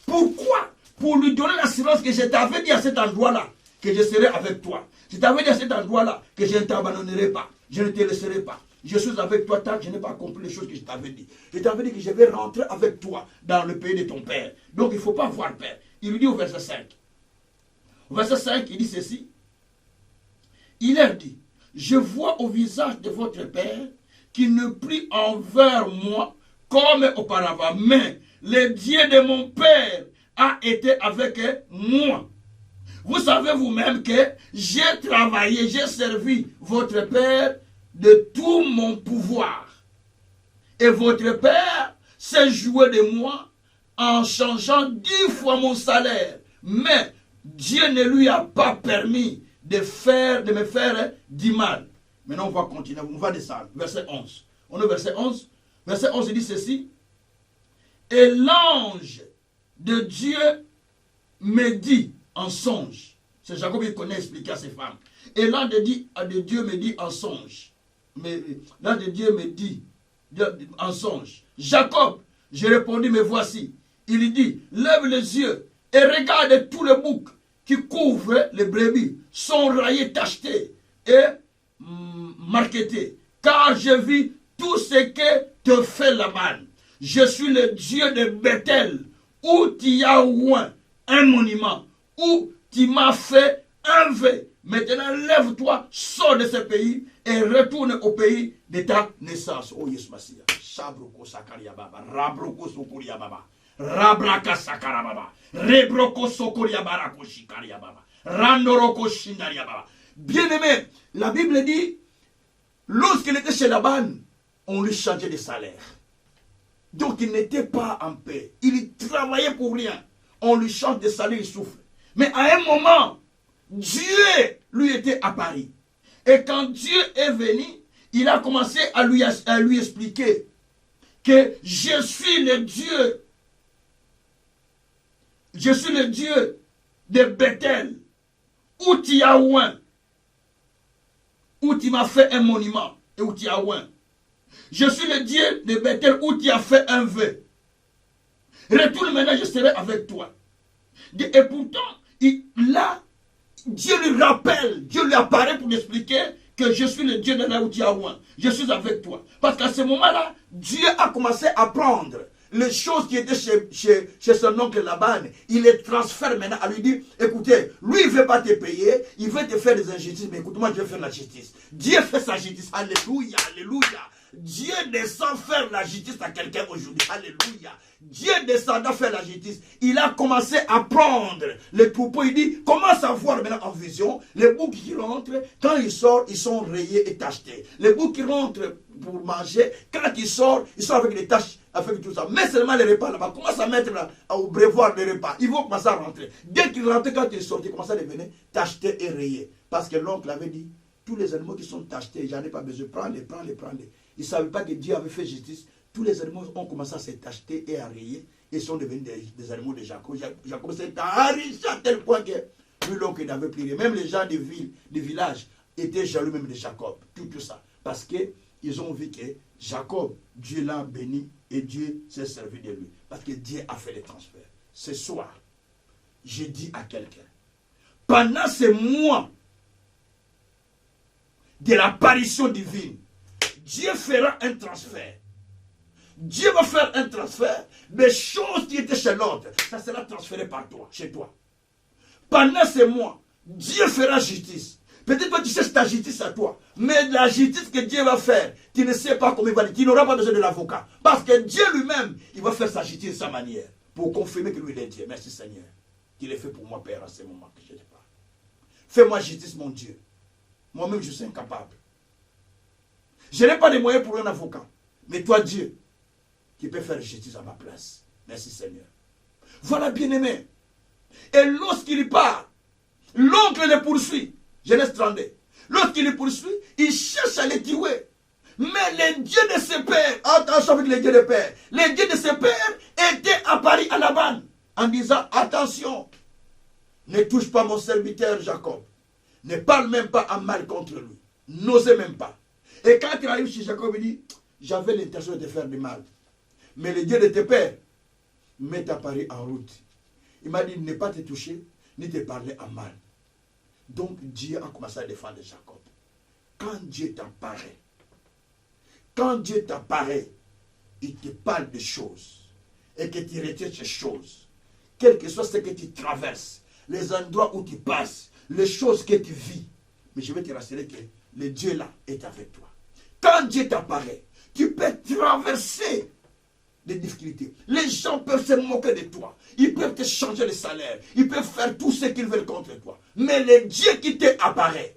Pourquoi? Pour lui donner l'assurance que je t'avais dit à cet endroit-là que je serai avec toi. Je t'avais dit à cet endroit-là que je ne t'abandonnerai pas. Je ne te laisserai pas. Je suis avec toi tant que je n'ai pas accompli les choses que je t'avais dit. Je t'avais dit que je vais rentrer avec toi dans le pays de ton père. Donc il ne faut pas avoir peur. Il lui dit au verset 5. Au verset 5, il dit ceci. Il leur dit, je vois au visage de votre père qu'il ne prie envers moi comme auparavant. Mais le Dieu de mon père a été avec moi. Vous savez vous-même que j'ai travaillé, j'ai servi votre père de tout mon pouvoir. Et votre père s'est joué de moi en changeant 10 fois mon salaire. Mais Dieu ne lui a pas permis de me faire du mal. Maintenant, on va continuer, on va descendre. Verset 11. On est au verset 11. Verset 11, il dit ceci. Et l'ange de Dieu me dit en songe. C'est Jacob qui connaît expliquer à ses femmes. Et l'ange de Dieu me dit en songe. Mais l'ange de Dieu me dit en songe. Jacob, j'ai répondu, mais voici. Il dit, lève les yeux et regarde tous les boucs qui couvrent les brebis, sont raillés, tachetés et marquetés. Car je vis tout ce que te fait Laban. Je suis le Dieu de Bethel, où tu as loin un monument, où tu m'as fait un vœu. Maintenant, lève-toi, sors de ce pays et retourne au pays de ta naissance. Oh, Yes Massia. Shabroko Sakaria Baba, Rabroko Sokoria Baba, Rabraka Sakara Baba, Rebroko Sokoria Barako Shikaria Baba, Randoroko Shindaria Baba. Bien-aimé, la Bible dit, lorsqu'il était chez Laban, on lui changeait de salaire. Donc il n'était pas en paix. Il travaillait pour rien. On lui change de salaire, il souffre. Mais à un moment, Dieu lui était apparu. Et quand Dieu est venu, il a commencé à lui expliquer que je suis le Dieu. Je suis le Dieu de Bethel, où tu as oint, où tu m'as fait un monument et où tu as oint. Je suis le Dieu de Bethel, où tu as fait un vœu. Retourne maintenant, je serai avec toi. Et pourtant, là, Dieu lui rappelle, Dieu lui apparaît pour lui expliquer que je suis le Dieu de là où tu as oint. Je suis avec toi. Parce qu'à ce moment-là, Dieu a commencé à prendre les choses qui étaient chez son oncle Laban. Il les transfère maintenant à lui dire, écoutez, lui il ne veut pas te payer, il veut te faire des injustices, mais écoute-moi, Dieu fait la justice. Dieu fait sa justice. Alléluia, alléluia. Dieu descend faire la justice à quelqu'un aujourd'hui. Alléluia. Dieu descendant faire la justice. Il a commencé à prendre les troupeaux. Il dit, commence à voir maintenant en vision. Les boucs qui rentrent, quand ils sortent, ils sont rayés et tachetés. Les boucs qui rentrent pour manger, quand ils sortent avec des taches, avec tout ça. Mais seulement les repas là-bas. Commence à mettre là, au brevoir les repas. Ils vont commencer à rentrer. Dès qu'ils rentrent, quand ils sortent, ils commencent à devenir tachetés et rayés. Parce que l'oncle avait dit, tous les animaux qui sont tachetés, j'en ai pas besoin. Prends-les. Ils ne savaient pas que Dieu avait fait justice. Tous les animaux ont commencé à se tacheter et à rayer et sont devenus des animaux de Jacob. Jacob s'est enrichi à tel point que lui, l'oncle n'avait plus rien. Même les gens des villes, des villages étaient jaloux même de Jacob. Tout ça. Parce qu'ils ont vu que Jacob, Dieu l'a béni et Dieu s'est servi de lui. Parce que Dieu a fait les transferts. Ce soir, je dis à quelqu'un, pendant ces mois de l'apparition divine, Dieu fera un transfert. Dieu va faire un transfert. Les choses qui étaient chez l'autre, ça sera transféré par toi, chez toi. Pendant ces mois, Dieu fera justice. Peut-être que tu sais ta justice à toi. Mais la justice que Dieu va faire, tu ne sais pas comment il va dire. Tu n'auras pas besoin de l'avocat. Parce que Dieu lui-même, il va faire sa justice de sa manière. Pour confirmer que lui il est Dieu. Merci Seigneur. Tu l'as fait pour moi, Père, à ce moment que je te parle. Fais-moi justice, mon Dieu. Moi-même, je suis incapable. Je n'ai pas de moyens pour un avocat. Mais toi, Dieu, qui peux faire justice à ma place. Merci Seigneur. Voilà, bien-aimé. Et lorsqu'il part, l'oncle le poursuit. Genèse 32. Lorsqu'il le poursuit, il cherche à les tuer. Mais les dieux de ses pères, attention avec les dieux de père, les dieux de ses pères étaient apparus à Laban en disant, attention, ne touche pas mon serviteur Jacob. Ne parle même pas en mal contre lui. N'osez même pas. Et quand il arrive chez Jacob, il dit, j'avais l'intention de faire du mal. Mais le Dieu de tes pères m'est apparu en route. Il m'a dit, ne pas te toucher, ni te parler en mal. Donc Dieu a commencé à défendre Jacob. Quand Dieu t'apparaît, il te parle de choses. Et que tu retiens ces choses. Quel que soit ce que tu traverses, les endroits où tu passes, les choses que tu vis. Mais je vais te rassurer que le Dieu là est avec toi. Quand Dieu t'apparaît, tu peux traverser des difficultés. Les gens peuvent se moquer de toi. Ils peuvent te changer le salaire. Ils peuvent faire tout ce qu'ils veulent contre toi. Mais le Dieu qui t'apparaît,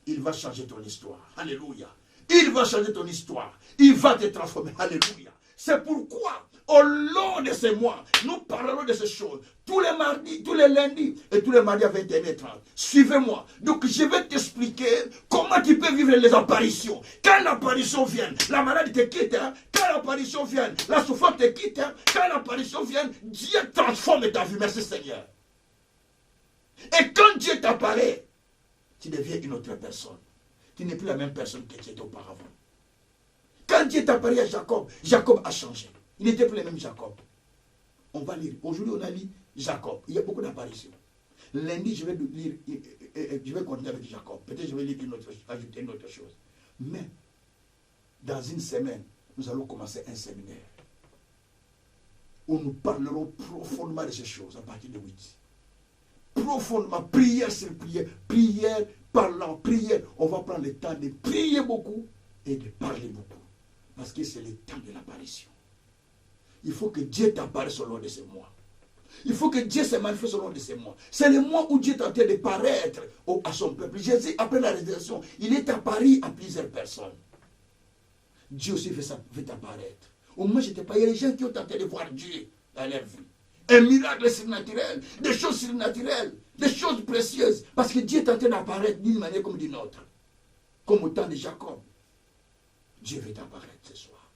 il va changer ton histoire. Alléluia. Il va changer ton histoire. Il va te transformer. Alléluia. C'est pourquoi, au long de ces mois, nous parlerons de ces choses. Tous les mardis, tous les lundis et tous les mardis à 21h30. Suivez-moi. Donc, je vais t'expliquer comment tu peux vivre les apparitions. Quand l'apparition vient, la maladie te quitte. Hein? Quand l'apparition vient, la souffrance te quitte. Hein? Quand l'apparition vient, Dieu transforme ta vie. Merci Seigneur. Et quand Dieu t'apparaît, tu deviens une autre personne. Tu n'es plus la même personne que tu étais auparavant. Quand Dieu t'apparaît à Jacob, Jacob a changé. Il n'était plus le même Jacob. On va lire. Aujourd'hui, on a lu Jacob. Il y a beaucoup d'apparitions. Lundi, je vais lire, je vais continuer avec Jacob. Peut-être je vais lire ajouter une autre chose. Mais, dans une semaine, nous allons commencer un séminaire où nous parlerons profondément de ces choses à partir de 8. Profondément, prière sur prière, parlant, prière. On va prendre le temps de prier beaucoup et de parler beaucoup. Parce que c'est le temps de l'apparition. Il faut que Dieu t'apparaisse au long de ces mois. Il faut que Dieu se manifeste au long de ces mois. C'est le mois où Dieu est en train de paraître à son peuple. Jésus, après la résurrection, il est apparu à plusieurs personnes. Dieu aussi veut t'apparaître. Au moins, je t'ai pas. Il y a des gens qui ont tenté de voir Dieu dans leur vie. Un miracle surnaturel, des choses surnaturelles, des choses précieuses. Parce que Dieu est en train d'apparaître d'une manière comme d'une autre. Comme au temps de Jacob. Dieu veut apparaître ce soir.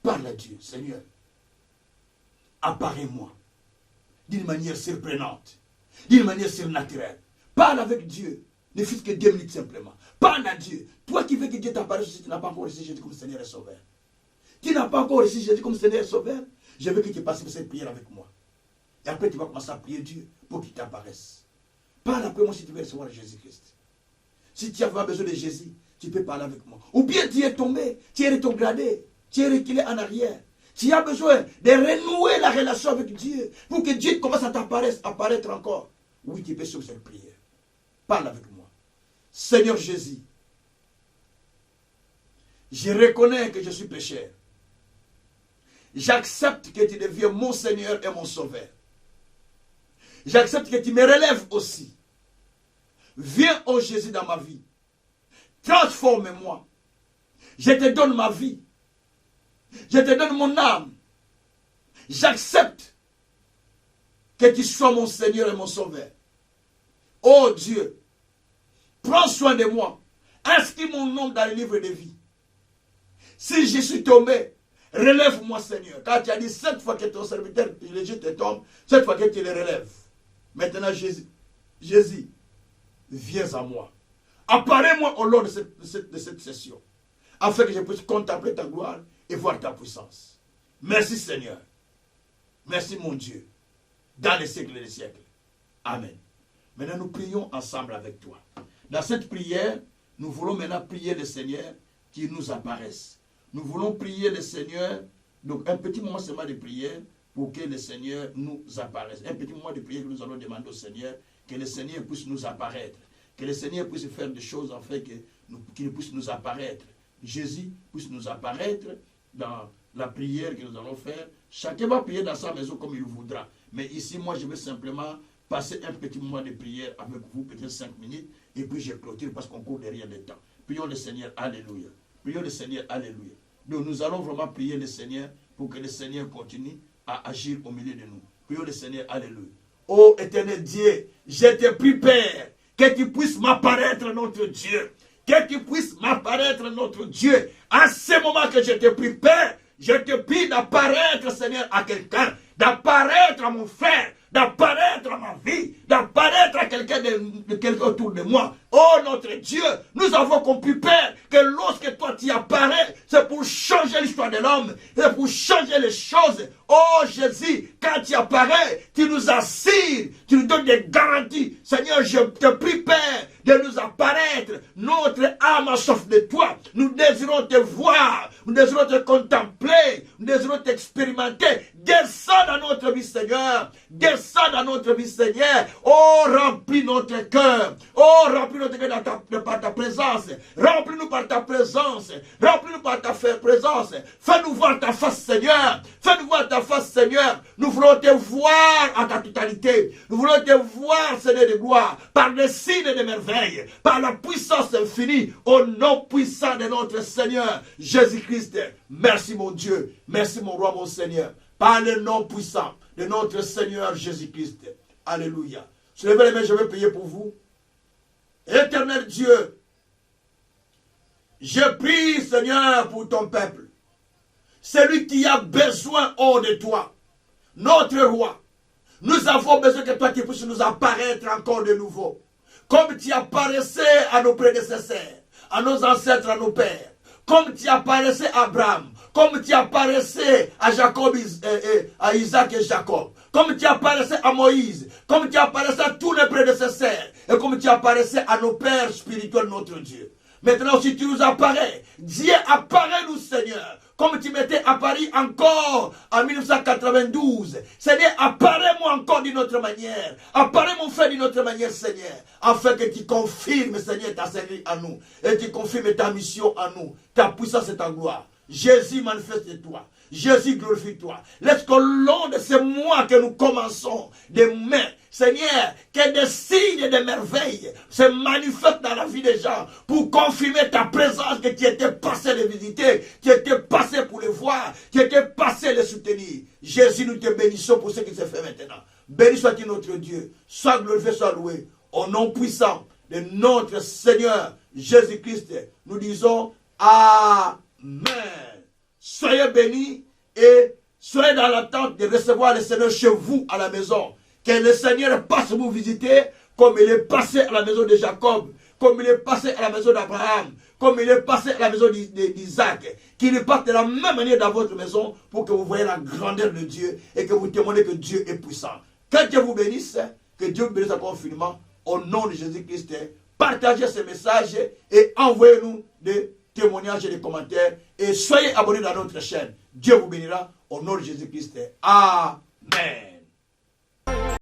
Parle à Dieu, Seigneur. Apparais-moi d'une manière surprenante, d'une manière surnaturelle. Parle avec Dieu, ne fût que 2 minutes simplement. Parle à Dieu. Toi qui veux que Dieu t'apparaisse, si tu n'as pas encore reçu Jésus comme Seigneur et Sauveur. Tu n'as pas encore reçu Jésus comme Seigneur et Sauveur. Je veux que tu passes cette prière avec moi. Et après, tu vas commencer à prier Dieu pour qu'il t'apparaisse. Parle après moi si tu veux recevoir Jésus-Christ. Si tu as besoin de Jésus, tu peux parler avec moi. Ou bien tu es tombé, tu es rétrogradé, tu es reculé en arrière. Tu as besoin de renouer la relation avec Dieu pour que Dieu commence à apparaître encore. Oui, tu peux sur cette prière. Parle avec moi. Seigneur Jésus, je reconnais que je suis pécheur. J'accepte que tu deviens mon Seigneur et mon Sauveur. J'accepte que tu me relèves aussi. Viens, ô Jésus, dans ma vie. Transforme-moi. Je te donne ma vie. Je te donne mon âme. J'accepte que tu sois mon Seigneur et mon Sauveur. Ô Dieu, prends soin de moi. Inscris mon nom dans le livre de vie. Si je suis tombé, relève-moi, Seigneur. Car tu as dit 7 fois que ton serviteur légitime te tombe, 7 fois que tu le relèves. Maintenant, Jésus, viens à moi. Apparais-moi au long de cette session, afin que je puisse contempler ta gloire et voir ta puissance. Merci, Seigneur. Merci, mon Dieu. Dans les siècles et les siècles. Amen. Maintenant, nous prions ensemble avec toi. Dans cette prière, nous voulons maintenant prier le Seigneur qui nous apparaisse. Nous voulons prier le Seigneur, donc un petit moment seulement de prière pour que le Seigneur nous apparaisse. Un petit moment de prière que nous allons demander au Seigneur, que le Seigneur puisse nous apparaître. Que le Seigneur puisse faire des choses en fait qu'il puisse nous apparaître. Jésus puisse nous apparaître dans la prière que nous allons faire. Chacun va prier dans sa maison comme il voudra. Mais ici, moi, je vais simplement passer un petit moment de prière avec vous, peut-être 5 minutes, et puis je clôture parce qu'on court derrière le temps. Prions le Seigneur, alléluia. Prions le Seigneur, alléluia. Donc nous allons vraiment prier le Seigneur pour que le Seigneur continue à agir au milieu de nous. Prions le Seigneur, alléluia. Ô éternel Dieu, je te prie, Père, que tu puisses m'apparaître, notre Dieu. Que tu puisses m'apparaître, notre Dieu. À ce moment que je te prie, Père, je te prie d'apparaître, Seigneur, à quelqu'un, d'apparaître à mon frère, d'apparaître à ma vie, d'apparaître à quelqu'un autour de moi. Oh notre Dieu, nous avons compris, Père, que lorsque toi tu apparais, c'est pour changer l'histoire de l'homme, c'est pour changer les choses. Oh Jésus, quand tu apparais, tu nous assures, tu nous donnes des garanties. Seigneur, je te prie, Père, de nous apparaître. Notre âme a soif de toi. Nous désirons te voir, nous désirons te contempler, nous désirons t'expérimenter. Descends dans notre vie, Seigneur. Descends dans notre vie, Seigneur. Oh, remplis notre cœur. Oh, remplis notre cœur par ta présence. Remplis-nous par ta présence. Remplis-nous par ta présence. Fais-nous voir ta face, Seigneur. Fais-nous voir ta face, Seigneur. Nous voulons te voir en ta totalité. Nous voulons te voir, Seigneur de gloire, par les signes de merveilles, par la puissance infinie, au nom puissant de notre Seigneur Jésus-Christ. Merci, mon Dieu. Merci, mon roi, mon Seigneur. Par le nom puissant de notre Seigneur Jésus-Christ. Alléluia. Soulevez les mains, je vais prier pour vous. Éternel Dieu, je prie, Seigneur, pour ton peuple. Celui qui a besoin hors de toi. Notre roi. Nous avons besoin que toi tu puisses nous apparaître encore de nouveau. Comme tu apparaissais à nos prédécesseurs, à nos ancêtres, à nos pères. Comme tu apparaissais à Abraham. Comme tu apparaissais à Jacob, à Isaac et Jacob. Comme tu apparaissais à Moïse. Comme tu apparaissais à tous les prédécesseurs. Et comme tu apparaissais à nos pères spirituels, notre Dieu. Maintenant, si tu nous apparais, Dieu apparaît-nous, Seigneur. Comme tu m'étais apparu encore en 1992. Seigneur, apparais-moi encore d'une autre manière. Apparais mon frère d'une autre manière, Seigneur. Afin que tu confirmes, Seigneur, ta service à nous. Et tu confirmes ta mission à nous. Ta puissance et ta gloire. Jésus, manifeste-toi. Jésus, glorifie-toi. Laisse qu'au long de ces mois que nous commençons, demain, Seigneur, que des signes de merveilles se manifestent dans la vie des gens pour confirmer ta présence, que tu étais passé les visiter, tu étais passé pour les voir, tu étais passé les soutenir. Jésus, nous te bénissons pour ce qui se fait maintenant. Béni soit-il notre Dieu. Sois glorifié, sois loué. Au nom puissant de notre Seigneur Jésus-Christ, nous disons Amen. Soyez bénis et soyez dans l'attente de recevoir le Seigneur chez vous à la maison. Que le Seigneur passe vous visiter comme il est passé à la maison de Jacob, comme il est passé à la maison d'Abraham, comme il est passé à la maison d'Isaac. Qu'il passe de la même manière dans votre maison pour que vous voyez la grandeur de Dieu et que vous témoignez que Dieu est puissant. Que Dieu vous bénisse, que Dieu vous bénisse encore infiniment au nom de Jésus-Christ. Partagez ce message et envoyez-nous des témoignages et des commentaires et soyez abonnés dans notre chaîne. Dieu vous bénira au nom de Jésus-Christ. Amen.